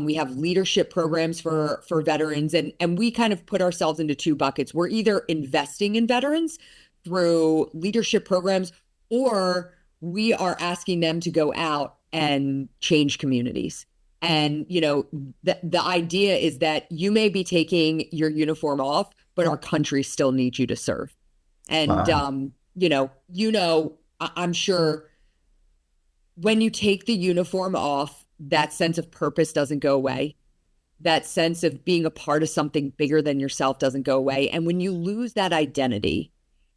S3: We have leadership programs for veterans, and we kind of put ourselves into two buckets. We're either investing in veterans through leadership programs, or we are asking them to go out and change communities. And, the idea is that you may be taking your uniform off, but our country still needs you to serve. And, wow. I'm sure when you take the uniform off, that sense of purpose doesn't go away. That sense of being a part of something bigger than yourself doesn't go away. And when you lose that identity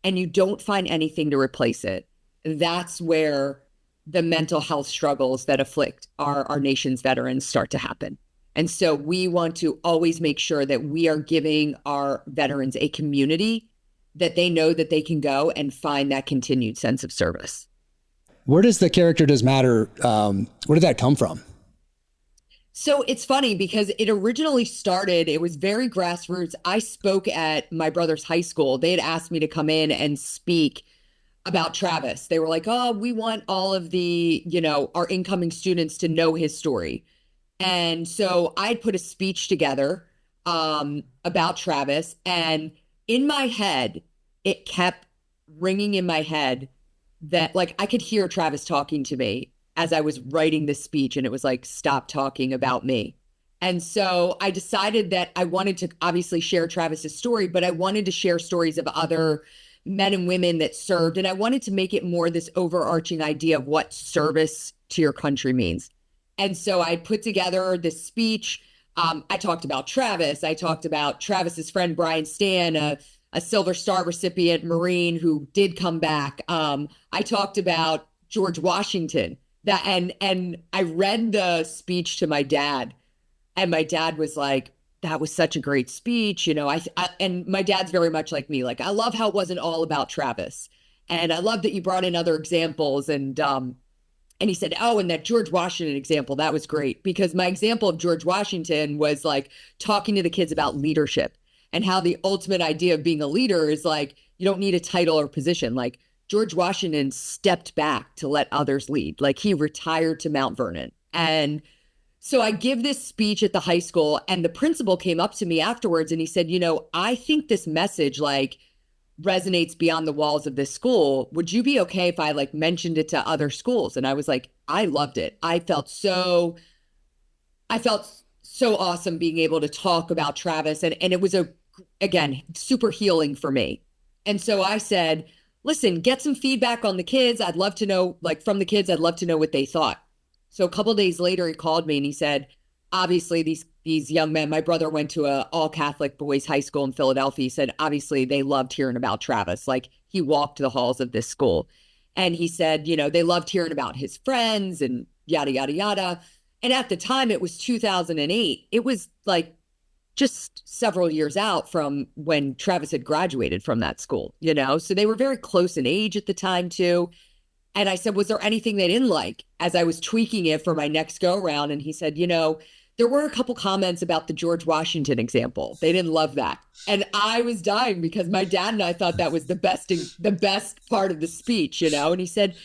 S3: and you don't find anything to replace it, that's where the mental health struggles that afflict our nation's veterans start to happen. And so we want to always make sure that we are giving our veterans a community that they know that they can go and find that continued sense of service.
S1: Where does the Character Does Matter, where did that come from?
S3: So it's funny because it originally started, it was very grassroots. I spoke at my brother's high school. They had asked me to come in and speak about Travis. They were like, oh, we want all of the, our incoming students to know his story. And so I'd put a speech together about Travis. And in my head, it kept ringing in my head that I could hear Travis talking to me as I was writing this speech. And it was like, stop talking about me. And so I decided that I wanted to obviously share Travis's story, but I wanted to share stories of other men and women that served. And I wanted to make it more this overarching idea of what service to your country means. And so I put together this speech. I talked about Travis. I talked about Travis's friend, Brian Stan, a Silver Star recipient Marine who did come back. I talked about George Washington, and I read the speech to my dad, and my dad was like, that was such a great speech. And my dad's very much like me. I love how it wasn't all about Travis. And I love that you brought in other examples. And he said, oh, and that George Washington example, that was great, because my example of George Washington was talking to the kids about leadership and how the ultimate idea of being a leader is you don't need a title or position. George Washington stepped back to let others lead. He retired to Mount Vernon. And so I give this speech at the high school, and the principal came up to me afterwards and he said, I think this message resonates beyond the walls of this school. Would you be okay if I mentioned it to other schools? And I was like, I loved it. I felt so awesome being able to talk about Travis. And it was again, super healing for me. And so I said, listen, get some feedback on the kids. I'd love to know, from the kids, I'd love to know what they thought. So a couple of days later, he called me and he said, obviously these young men, my brother went to a all Catholic boys high school in Philadelphia. He said, obviously they loved hearing about Travis. He walked the halls of this school. And he said, they loved hearing about his friends and yada, yada, yada. And at the time it was 2008. It was just several years out from when Travis had graduated from that school, so they were very close in age at the time too. And I said, was there anything they didn't like as I was tweaking it for my next go around? And he said, there were a couple comments about the George Washington example. They didn't love that. And I was dying because my dad and I thought that was the best part of the speech, And he said,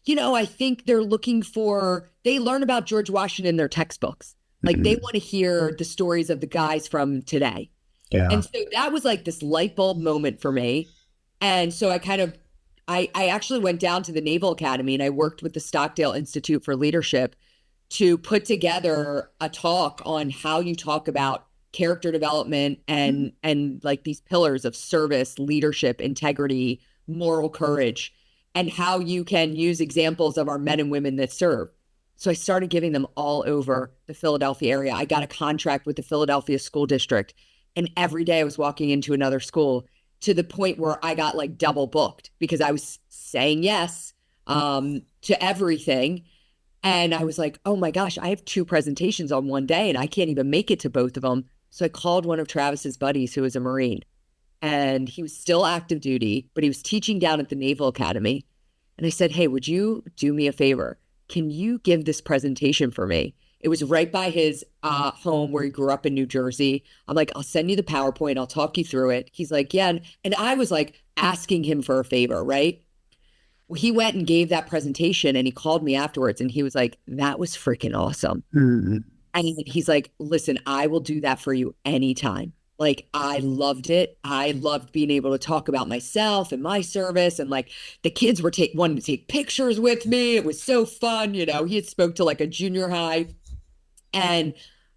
S3: I think they learn about George Washington in their textbooks. Like they want to hear the stories of the guys from today.
S1: Yeah.
S3: And so that was like this light bulb moment for me. And so I actually went down to the Naval Academy and I worked with the Stockdale Institute for Leadership to put together a talk on how you talk about character development and like these pillars of service, leadership, integrity, moral courage, and how you can use examples of our men and women that serve. So I started giving them all over the Philadelphia area. I got a contract with the Philadelphia School District, and every day I was walking into another school, to the point where I got like double booked because I was saying yes to everything. And I was like, oh my gosh, I have 2 presentations on one day and I can't even make it to both of them. So I called one of Travis's buddies who was a Marine, and he was still active duty, but he was teaching down at the Naval Academy. And I said, hey, would you do me a favor? Can you give this presentation for me? It was right by his home where he grew up in New Jersey. I'm like, I'll send you the PowerPoint. I'll talk you through it. He's like, yeah. And I was like asking him for a favor, right? Well, he went and gave that presentation and he called me afterwards and he was like, that was freaking awesome.
S1: Mm-hmm.
S3: And he's like, listen, I will do that for you anytime. Like, I loved it. I loved being able to talk about myself and my service. And like the kids were wanting to take pictures with me. It was so fun. He had spoke to like a junior high. And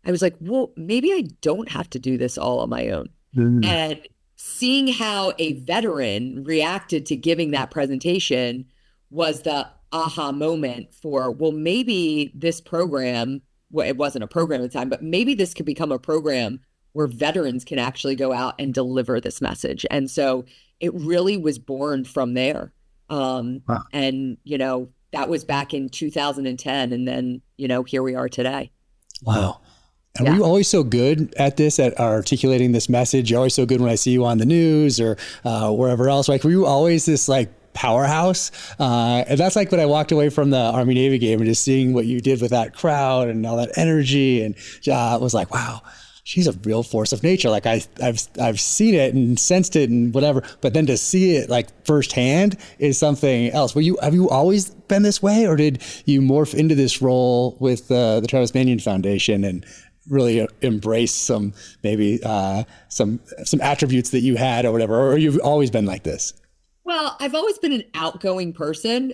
S3: I was like, well, maybe I don't have to do this all on my own. Mm. And seeing how a veteran reacted to giving that presentation was the aha moment for, well, maybe this program, well, it wasn't a program at the time, but maybe this could become a program where veterans can actually go out and deliver this message. And so it really was born from there. Wow. And, that was back in 2010. And then, here we are today.
S1: Wow. And were you always so good at this, at articulating this message? You're always so good when I see you on the news or wherever else. Like, were you always this like powerhouse? And that's like when I walked away from the Army Navy game and just seeing what you did with that crowd and all that energy, and it was like, wow, she's a real force of nature. Like I've seen it and sensed it and whatever, but then to see it like firsthand is something else. Have you always been this way, or did you morph into this role with the Travis Manion Foundation and really embrace some attributes that you had or whatever, or you've always been like this?
S3: Well, I've always been an outgoing person.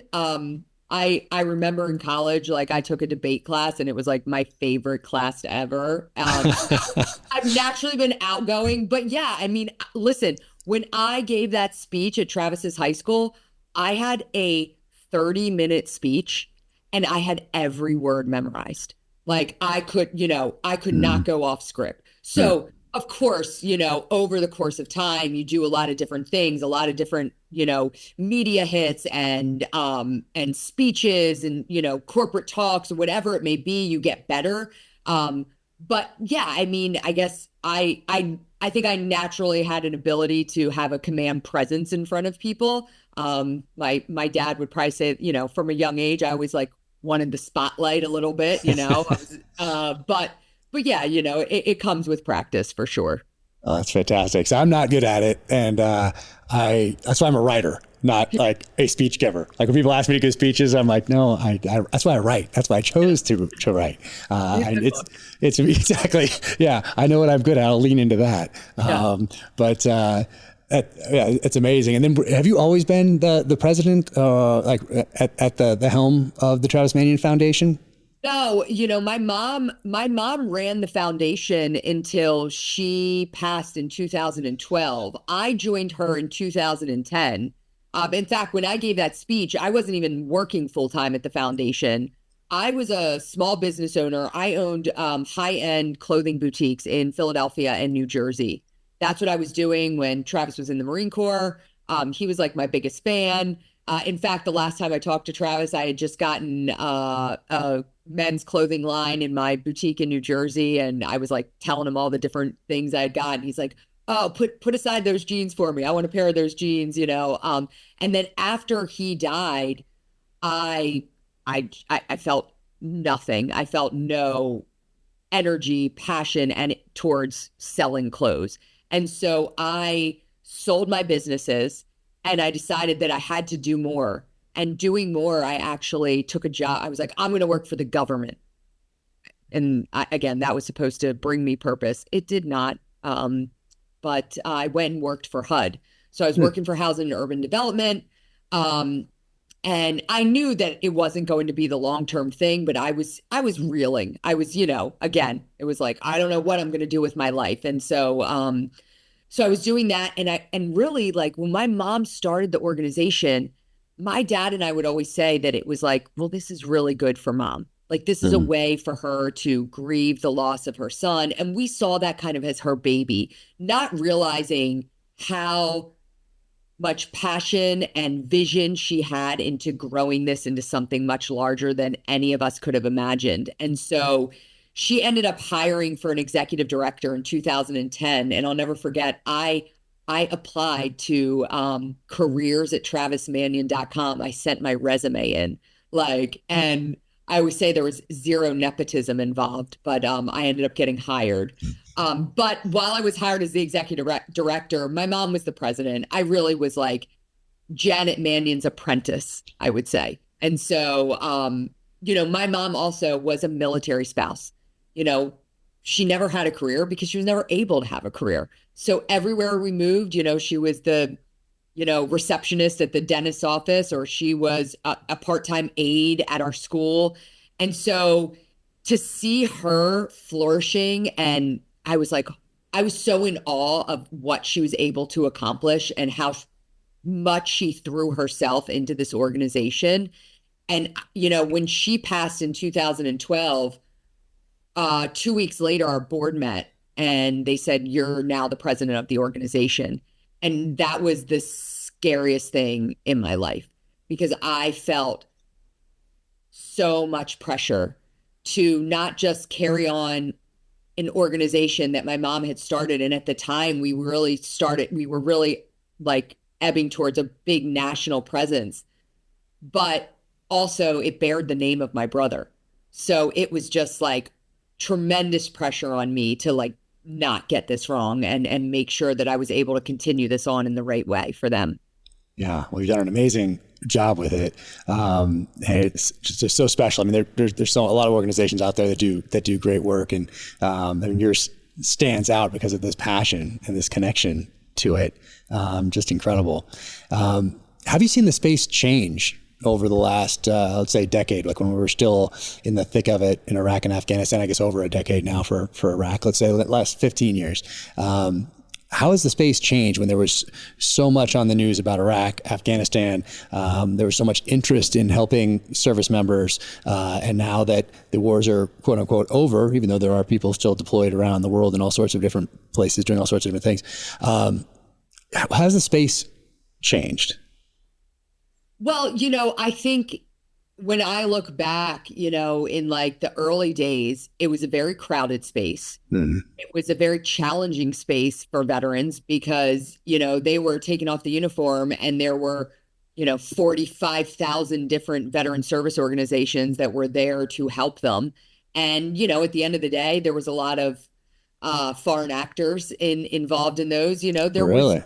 S3: I remember in college, like I took a debate class and it was like my favorite class ever. I've naturally been outgoing, but yeah, I mean, listen, when I gave that speech at Travis's high school, I had a 30-minute speech and I had every word memorized. Like I could not go off script. So of course, over the course of time, you do a lot of different things, a lot of different, media hits and speeches and, corporate talks or whatever it may be, you get better. But yeah, I mean, I guess I think I naturally had an ability to have a command presence in front of people. My dad would probably say, from a young age, I always like wanted the spotlight a little bit, but yeah, it comes with practice for sure.
S1: Oh, that's fantastic. So I'm not good at it. And that's why I'm a writer, not like a speech giver. Like when people ask me to give speeches, I'm like, no, that's why I write. That's why I chose to write. And it's exactly, yeah, I know what I'm good at. I'll lean into that. It's amazing. And then have you always been the president, at the helm of the Travis Manion Foundation?
S3: No, my mom ran the foundation until she passed in 2012. I joined her in 2010. In fact, when I gave that speech, I wasn't even working full time at the foundation. I was a small business owner. I owned high-end clothing boutiques in Philadelphia and New Jersey. That's what I was doing when Travis was in the Marine Corps. He was like my biggest fan. In fact, the last time I talked to Travis, I had just gotten a men's clothing line in my boutique in New Jersey. And I was like telling him all the different things I had gotten. He's like, oh, put aside those jeans for me. I want a pair of those jeans, And then after he died, I, I felt nothing. I felt no energy, passion, and towards selling clothes. And so I sold my businesses and I decided that I had to do more. And doing more, I actually took a job. I was like, I'm going to work for the government. And again, that was supposed to bring me purpose. It did not. But I went and worked for HUD. So I was working for Housing and Urban Development. Um, and I knew that it wasn't going to be the long-term thing, but I was reeling. I was, again, it was like, I don't know what I'm going to do with my life. And so I was doing that. And really, like, when my mom started the organization, my dad and I would always say that it was like, well, this is really good for mom. Like, this is a way for her to grieve the loss of her son. And we saw that kind of as her baby, not realizing how much passion and vision she had into growing this into something much larger than any of us could have imagined. And so she ended up hiring for an executive director in 2010. And I'll never forget, I applied to careers at travismanion.com. I sent my resume in, and I always say there was zero nepotism involved, but I ended up getting hired. But while I was hired as the executive director, my mom was the president. I really was like Janet Manion's apprentice, I would say. And so, my mom also was a military spouse. She never had a career because she was never able to have a career. So everywhere we moved, she was the, receptionist at the dentist's office, or she was a part-time aide at our school. And so to see her flourishing, and I was so in awe of what she was able to accomplish and how much she threw herself into this organization. And, when she passed in 2012, 2 weeks later, our board met and they said, "You're now the president of the organization." And that was the scariest thing in my life, because I felt so much pressure to not just carry on an organization that my mom had started. And at the time we were really like ebbing towards a big national presence, but also it bared the name of my brother. So it was just like tremendous pressure on me to like not get this wrong and make sure that I was able to continue this on in the right way for them.
S1: Yeah, well, you've done an amazing job with it. And it's just so special. I mean, there's a lot of organizations out there that do great work, and I mean, yours stands out because of this passion and this connection to it. Just incredible. Have you seen the space change over the last, let's say, decade? Like when we were still in the thick of it in Iraq and Afghanistan, I guess over a decade now for Iraq, let's say the last 15 years. How has the space changed when there was so much on the news about Iraq, Afghanistan? There was so much interest in helping service members. And now that the wars are, quote unquote, over, even though there are people still deployed around the world in all sorts of different places doing all sorts of different things. How has the space changed?
S3: Well, I think when I look back, in like the early days, it was a very crowded space. Mm-hmm. It was a very challenging space for veterans because, they were taking off the uniform and there were, 45,000 different veteran service organizations that were there to help them. And, at the end of the day, there was a lot of foreign actors involved in those. There
S1: really?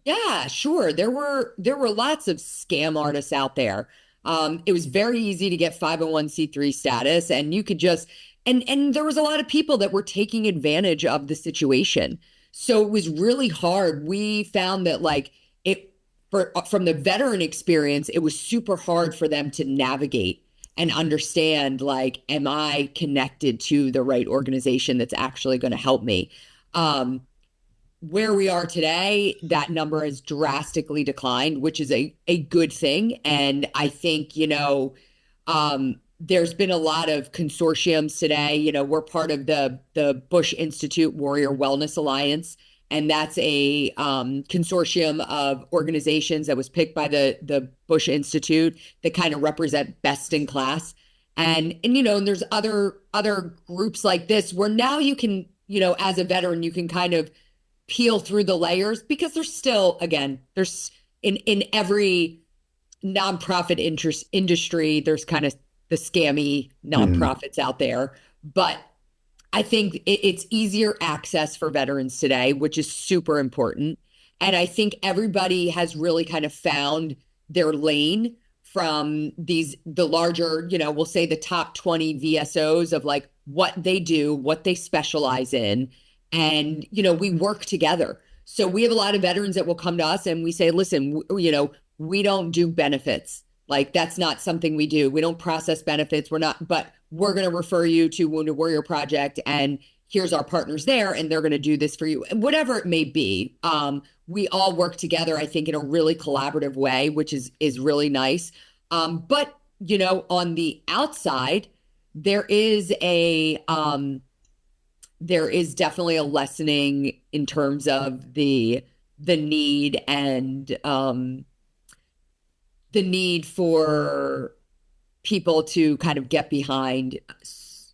S3: Yeah, sure. There were lots of scam artists out there. It was very easy to get 501c3 status, and you could just and there was a lot of people that were taking advantage of the situation. So it was really hard. We found that from the veteran experience, it was super hard for them to navigate and understand, am I connected to the right organization that's actually going to help me? Where we are today, that number has drastically declined, which is a good thing. And I think, there's been a lot of consortiums today. We're part of the Bush Institute Warrior Wellness Alliance, and that's a consortium of organizations that was picked by the Bush Institute that kind of represent best in class. And there's other groups like this where now you can, as a veteran, you can kind of peel through the layers, because there's still, again, there's in every nonprofit industry. There's kind of the scammy nonprofits out there, but I think it's easier access for veterans today, which is super important. And I think everybody has really kind of found their lane from the larger, we'll say the top 20 VSOs of like what they do, what they specialize in. And, we work together. So we have a lot of veterans that will come to us and we say, listen, we don't do benefits. Like that's not something we do. We don't process benefits. But we're going to refer you to Wounded Warrior Project, and here's our partners there, and they're going to do this for you, whatever it may be. We all work together, I think, in a really collaborative way, which is really nice. But on the outside, there is definitely a lessening in terms of the need and the need for people to kind of get behind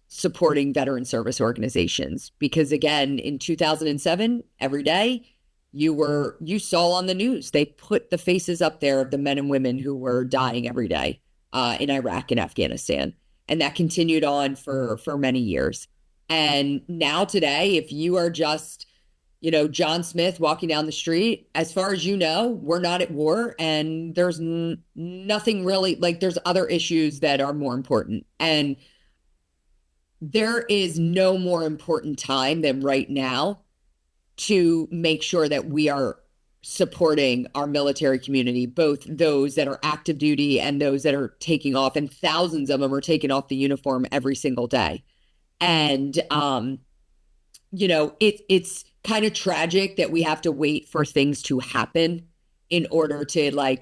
S3: supporting veteran service organizations. Because again, in 2007, every day you saw on the news, they put the faces up there of the men and women who were dying every day in Iraq and Afghanistan. And that continued on for many years. And now today, if you are just John Smith walking down the street, as far as we're not at war, and there's nothing really, like there's other issues that are more important. And there is no more important time than right now to make sure that we are supporting our military community, both those that are active duty and those that are taking off, and thousands of them are taking off the uniform every single day. And, it's kind of tragic that we have to wait for things to happen in order to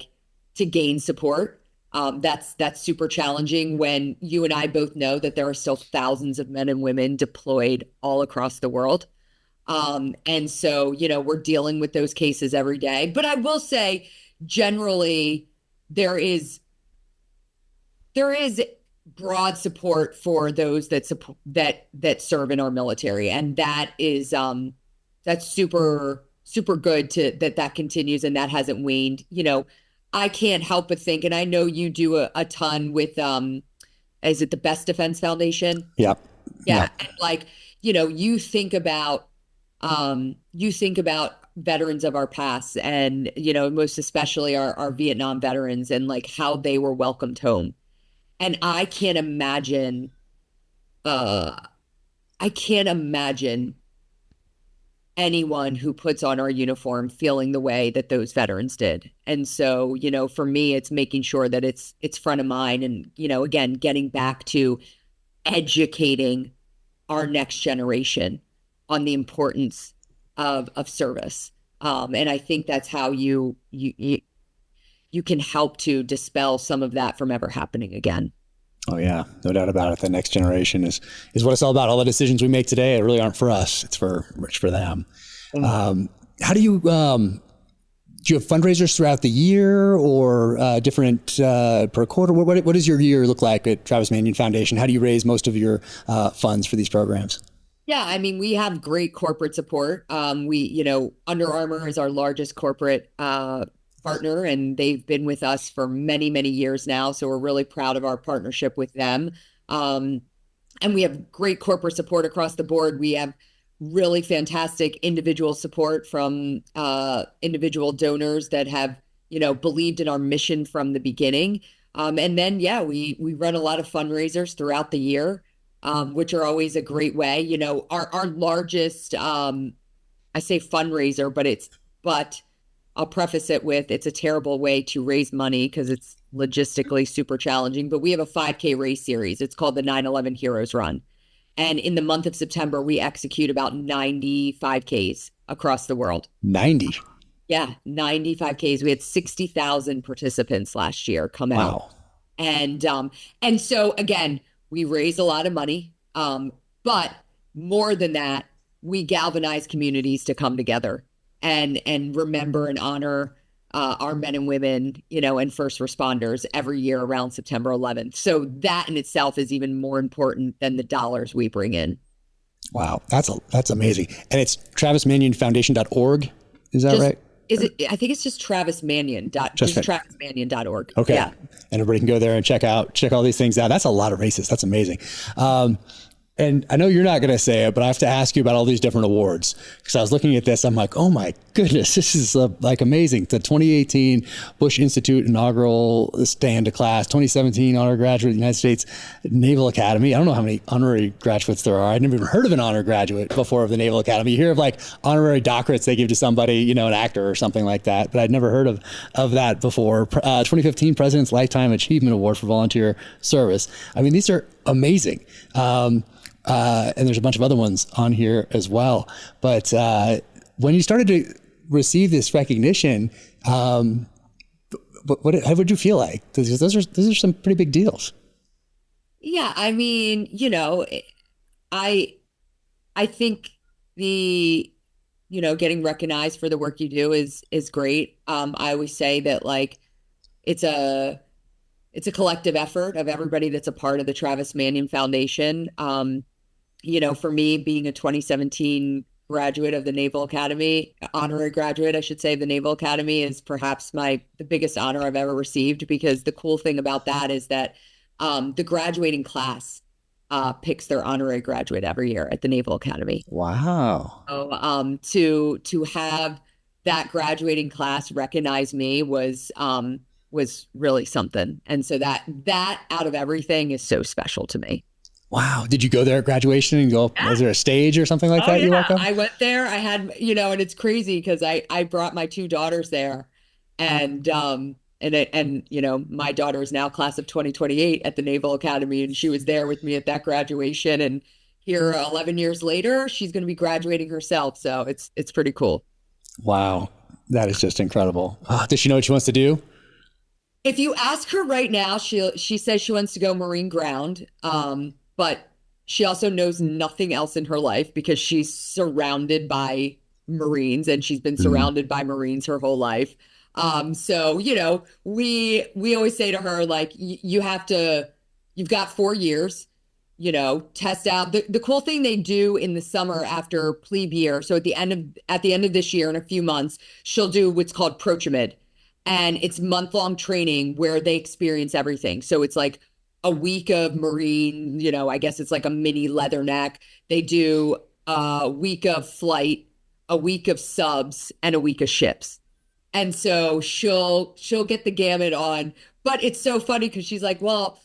S3: gain support. That's super challenging when you and I both know that there are still thousands of men and women deployed all across the world. And so, we're dealing with those cases every day. But I will say, generally, there is broad support for those that serve in our military, and that's super good that continues and that hasn't waned. I can't help but think, and I know you do a ton with is it the Best Defense Foundation?
S1: Yeah.
S3: And you think about veterans of our past, and most especially our Vietnam veterans, and like how they were welcomed home. And I can't imagine anyone who puts on our uniform feeling the way that those veterans did. And so, for me, it's making sure that it's front of mind, and, again, getting back to educating our next generation on the importance of service. And I think that's how you can help to dispel some of that from ever happening again.
S1: Oh yeah, no doubt about it. The next generation is what it's all about. All the decisions we make today really aren't for us; it's for them. How do you have fundraisers throughout the year, or different per quarter? What does your year look like at Travis Manion Foundation? How do you raise most of your funds for these programs?
S3: Yeah, I mean, we have great corporate support. Under Armour is our largest corporate partner, and they've been with us for many, many years now. So we're really proud of our partnership with them. And we have great corporate support across the board. We have really fantastic individual support from individual donors that have, believed in our mission from the beginning. And then, we run a lot of fundraisers throughout the year, which are always a great way. Our largest, I say fundraiser, but I'll preface it with, it's a terrible way to raise money because it's logistically super challenging. But we have a 5K race series. It's called the 9/11 Heroes Run. And in the month of September, we execute about 90 5Ks across the world.
S1: 90?
S3: Yeah, 90 5Ks. We had 60,000 participants last year come out.
S1: Wow.
S3: And so, again, we raise a lot of money. But more than that, we galvanize communities to come together and remember and honor our men and women, and first responders every year around September 11th. So that in itself is even more important than the dollars we bring in.
S1: Wow, that's amazing. And it's TravisManionFoundation.org, is that right?
S3: Is it? I think it's just Travis Manion
S1: Just
S3: just travismanion.org.
S1: Okay.
S3: Yeah.
S1: And everybody can go there and check all these things out. That's a lot of races. That's amazing. And I know you're not going to say it, but I have to ask you about all these different awards, because I was looking at this. I'm like, oh my goodness, this is like amazing. The 2018 Bush Institute inaugural stand to class, 2017 honor graduate of the United States Naval Academy. I don't know how many honorary graduates there are. I'd never even heard of an honor graduate before of the Naval Academy. You hear of like honorary doctorates they give to somebody, you know, an actor or something like that, but I'd never heard of that before. 2015 President's Lifetime Achievement Award for Volunteer Service. I mean, these are amazing. And there's a bunch of other ones on here as well. But when you started to receive this recognition, how would you feel like? Because those are some pretty big deals.
S3: Yeah, I mean, you know, I think getting recognized for the work you do is great. I always say that like it's a collective effort of everybody that's a part of the Travis Manion Foundation. For me, being a 2017 graduate of the Naval Academy, honorary graduate, I should say, of the Naval Academy, is perhaps the biggest honor I've ever received, because the cool thing about that is that the graduating class picks their honorary graduate every year at the Naval Academy.
S1: Wow.
S3: So to have that graduating class recognize me was really something. And so that out of everything is so special to me.
S1: Wow. Did you go there at graduation and go, was there a stage or something like that?
S3: Yeah.
S1: You walk up?
S3: I went there. I had, and it's crazy because I brought my two daughters there, and my daughter is now class of 2028 at the Naval Academy, and she was there with me at that graduation. And here 11 years later, she's going to be graduating herself. So it's pretty cool.
S1: Wow. That is just incredible. Does she know what she wants to do?
S3: If you ask her right now, she says she wants to go Marine ground. But she also knows nothing else in her life because she's surrounded by Marines, and she's been surrounded by Marines her whole life. So, we always say to her, like, you've got 4 years, test out. The cool thing they do in the summer after plebe year. So at the end of this year, in a few months, she'll do what's called Prochimid, and it's month-long training where they experience everything. So it's like a week of Marine, I guess it's like a mini Leatherneck. They do a week of flight, a week of subs, and a week of ships. And so she'll get the gamut on, but it's so funny because she's like, well,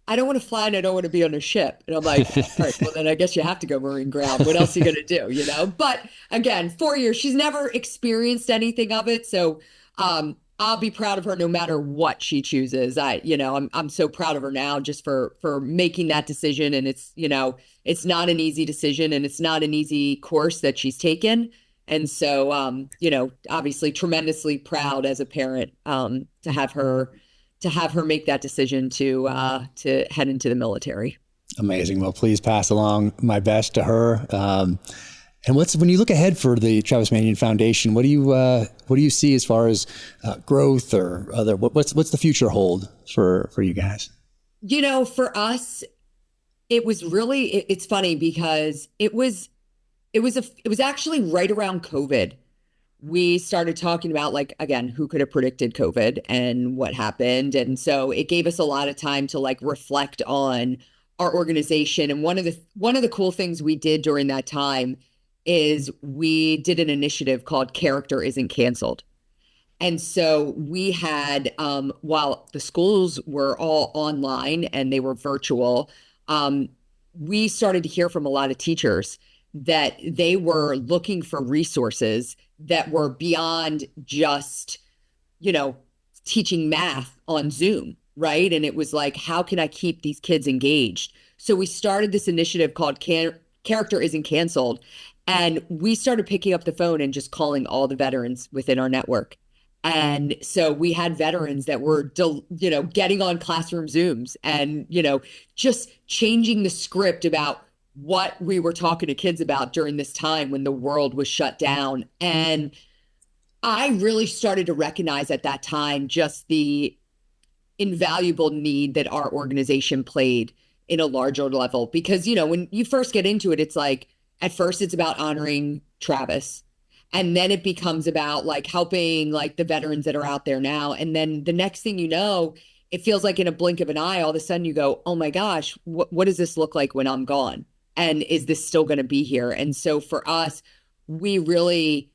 S3: I don't want to fly and I don't want to be on a ship. And I'm like, all right, well then I guess you have to go Marine ground. What else are you going to do, But again, 4 years, she's never experienced anything of it. So, I'll be proud of her no matter what she chooses. I'm so proud of her now just for making that decision. And it's not an easy decision, and it's not an easy course that she's taken. And so, obviously tremendously proud as a parent, to have her make that decision to head into the military.
S1: Amazing. Well, please pass along my best to her. And when you look ahead for the Travis Manion Foundation, what do you see as far as growth or other? What's the future hold for you guys?
S3: For us, it was really it's funny because it was actually right around COVID. We started talking about, like, again, who could have predicted COVID and what happened, and so it gave us a lot of time to like reflect on our organization. And one of the cool things we did during that time is we did an initiative called Character Isn't Canceled. And so we had, while the schools were all online and they were virtual, we started to hear from a lot of teachers that they were looking for resources that were beyond just, teaching math on Zoom, right? And it was like, how can I keep these kids engaged? So we started this initiative called Character Isn't Canceled. And we started picking up the phone and just calling all the veterans within our network. And so we had veterans that were, getting on classroom Zooms and, just changing the script about what we were talking to kids about during this time when the world was shut down. And I really started to recognize at that time just the invaluable need that our organization played in a larger level. Because, when you first get into it, it's like, at first, it's about honoring Travis. And then it becomes about like helping like the veterans that are out there now. And then the next thing you know, it feels like in a blink of an eye, all of a sudden you go, oh my gosh, what does this look like when I'm gone? And is this still going to be here? And so for us, we really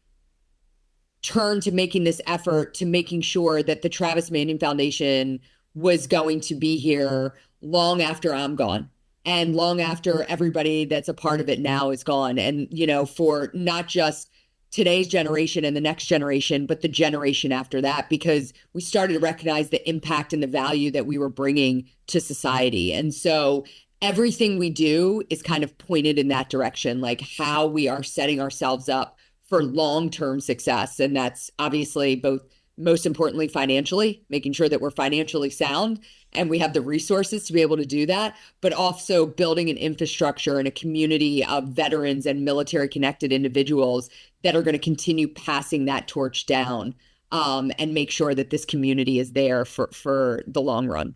S3: turn to making this effort to making sure that the Travis Manion Foundation was going to be here long after I'm gone and long after everybody that's a part of it now is gone. And, you know, for not just today's generation and the next generation, but the generation after that, because we started to recognize the impact and the value that we were bringing to society. And so everything we do is kind of pointed in that direction, like how we are setting ourselves up for long-term success. And that's obviously both, most importantly, financially, making sure that we're financially sound and we have the resources to be able to do that, but also building an infrastructure and a community of veterans and military connected individuals that are going to continue passing that torch down, and make sure that this community is there for the long run.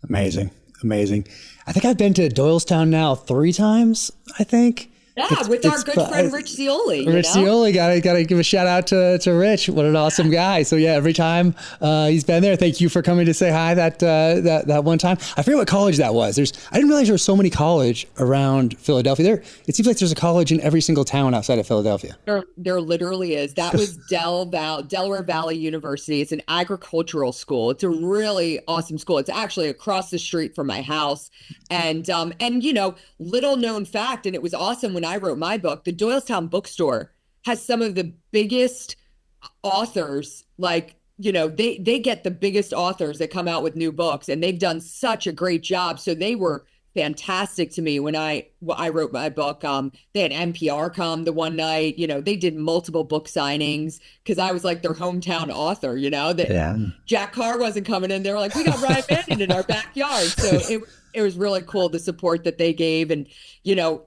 S1: Amazing. Amazing. I think I've been to Doylestown now 3 times, I think.
S3: Yeah, with our good friend Rich Zioli.
S1: Rich Zioli, gotta give a shout out to Rich. What an awesome guy! So yeah, every time he's been there, thank you for coming to say hi. That one time, I forget what college that was. I didn't realize there were so many college around Philadelphia. It seems like there's a college in every single town outside of Philadelphia.
S3: There literally is. That was Delaware Valley University. It's an agricultural school. It's a really awesome school. It's actually across the street from my house. And you know, little known fact, and it was awesome when I wrote my book, the Doylestown bookstore has some of the biggest authors, like, you know, they get the biggest authors that come out with new books, and they've done such a great job. So they were fantastic to me when I wrote my book. They had NPR come the one night, you know, they did multiple book signings because I was like their hometown author, you know, that Jack Carr wasn't coming in. They were like, we got Ryan Manion in our backyard. So it was really cool, the support that they gave. And, you know,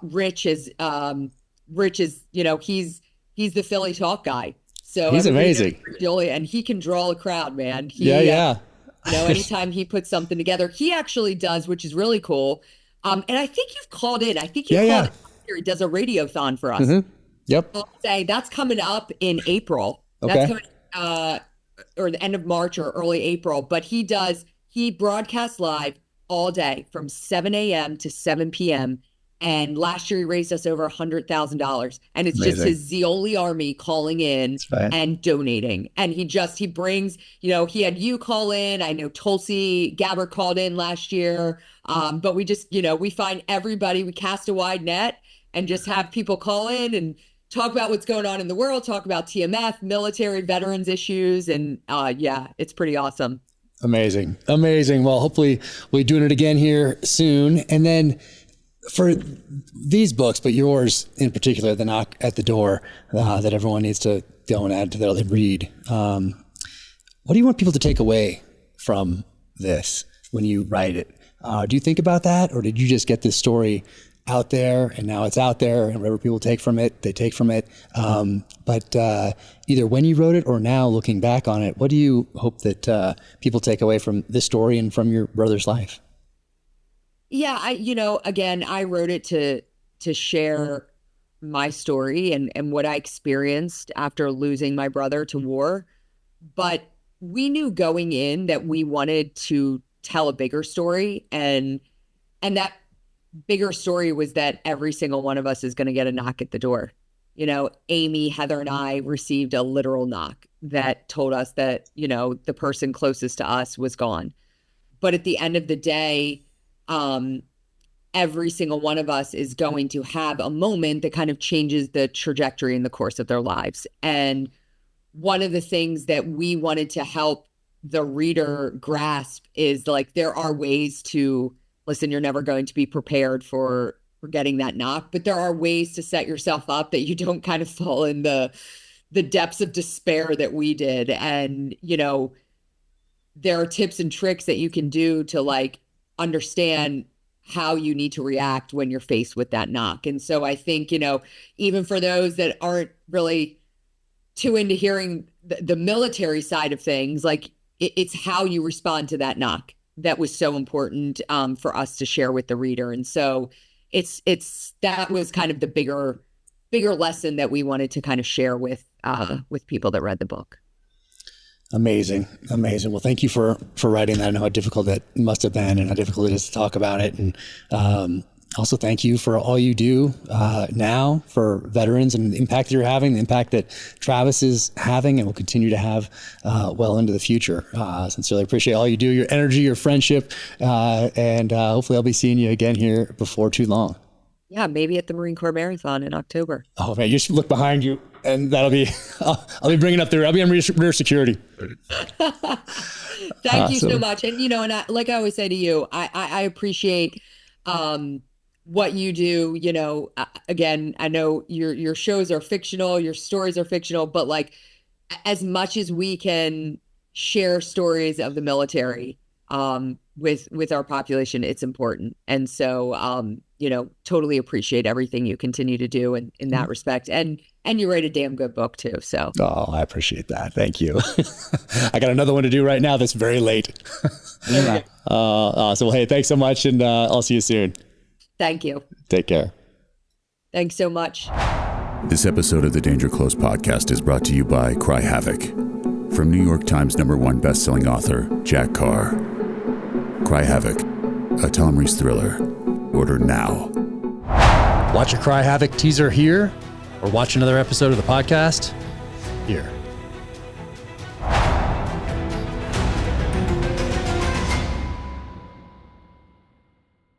S3: Rich is, you know, he's the Philly talk guy. So
S1: he's amazing.
S3: And he can draw a crowd, man. You know, anytime he puts something together, he actually does, which is really cool. And I think you've called in. I think you called in. He does a radiothon for us.
S1: Mm-hmm. Yep.
S3: I'll say that's coming up in April.
S1: Okay.
S3: That's coming, or the end of March or early April. But he broadcasts live all day from 7 a.m. to 7 p.m. And last year he raised us over $100,000. And it's
S1: Amazing.
S3: just his Zioli army calling in and donating. And he brings, you know, he had you call in. I know Tulsi Gabbard called in last year. But we just, you know, we find everybody, we cast a wide net and just have people call in and talk about what's going on in the world, talk about TMF, military veterans issues. And yeah, it's pretty awesome.
S1: Amazing. Well, hopefully we'll be doing it again here soon. And then for these books, but yours in particular, The Knock at the Door, that everyone needs to go and add to their read. What do you want people to take away from this when you write it? Do you think about that, or did you just get this story out there and now it's out there and whatever people take from it, they take from it? But either when you wrote it or now looking back on it, what do you hope that people take away from this story and from your brother's life?
S3: Yeah, you know, again, I wrote it to share my story and what I experienced after losing my brother to war. But we knew going in that we wanted to tell a bigger story, and that bigger story was that every single one of us is going to get a knock at the door. You know, Amy, Heather, and I received a literal knock that told us that, you know, the person closest to us was gone. But at the end of the day, every single one of us is going to have a moment that kind of changes the trajectory in the course of their lives. And one of the things that we wanted to help the reader grasp is like, there are ways to listen. You're never going to be prepared for getting that knock, but there are ways to set yourself up that you don't kind of fall in the depths of despair that we did. And, you know, there are tips and tricks that you can do to like understand how you need to react when you're faced with that knock. And so I think, you know, even for those that aren't really too into hearing the military side of things, like it's how you respond to that knock that was so important for us to share with the reader. And so that was kind of the bigger bigger lesson that we wanted to kind of share with people that read the book.
S1: Amazing. Well, thank you for writing that. I know how difficult it must have been and how difficult it is to talk about it. And also thank you for all you do now for veterans and the impact that you're having, the impact that Travis is having and will continue to have well into the future. Sincerely appreciate all you do, your energy, your friendship, and hopefully I'll be seeing you again here before too long.
S3: Yeah, maybe at the Marine Corps Marathon in October.
S1: Oh man, you just look behind you, and that'll be. I'll be bringing up there. I'll be on rear security.
S3: Thank you so much, and and like I always say to you, I appreciate what you do. Again, I know your shows are fictional, your stories are fictional, but like as much as we can share stories of the military with our population, it's important, and so. Totally appreciate everything you continue to do in that respect. And you write a damn good book too. So. Oh,
S1: I appreciate that. Thank you. I got another one to do right now that's very late. So, hey, thanks so much. And I'll see you soon.
S3: Thank you.
S1: Take care.
S3: Thanks so much.
S2: This episode of the Danger Close podcast is brought to you by Cry Havoc. From New York Times #1 bestselling author, Jack Carr. Cry Havoc, a Tom Reese thriller. Order now.
S1: Watch a Cry Havoc teaser here or watch another episode of the podcast here.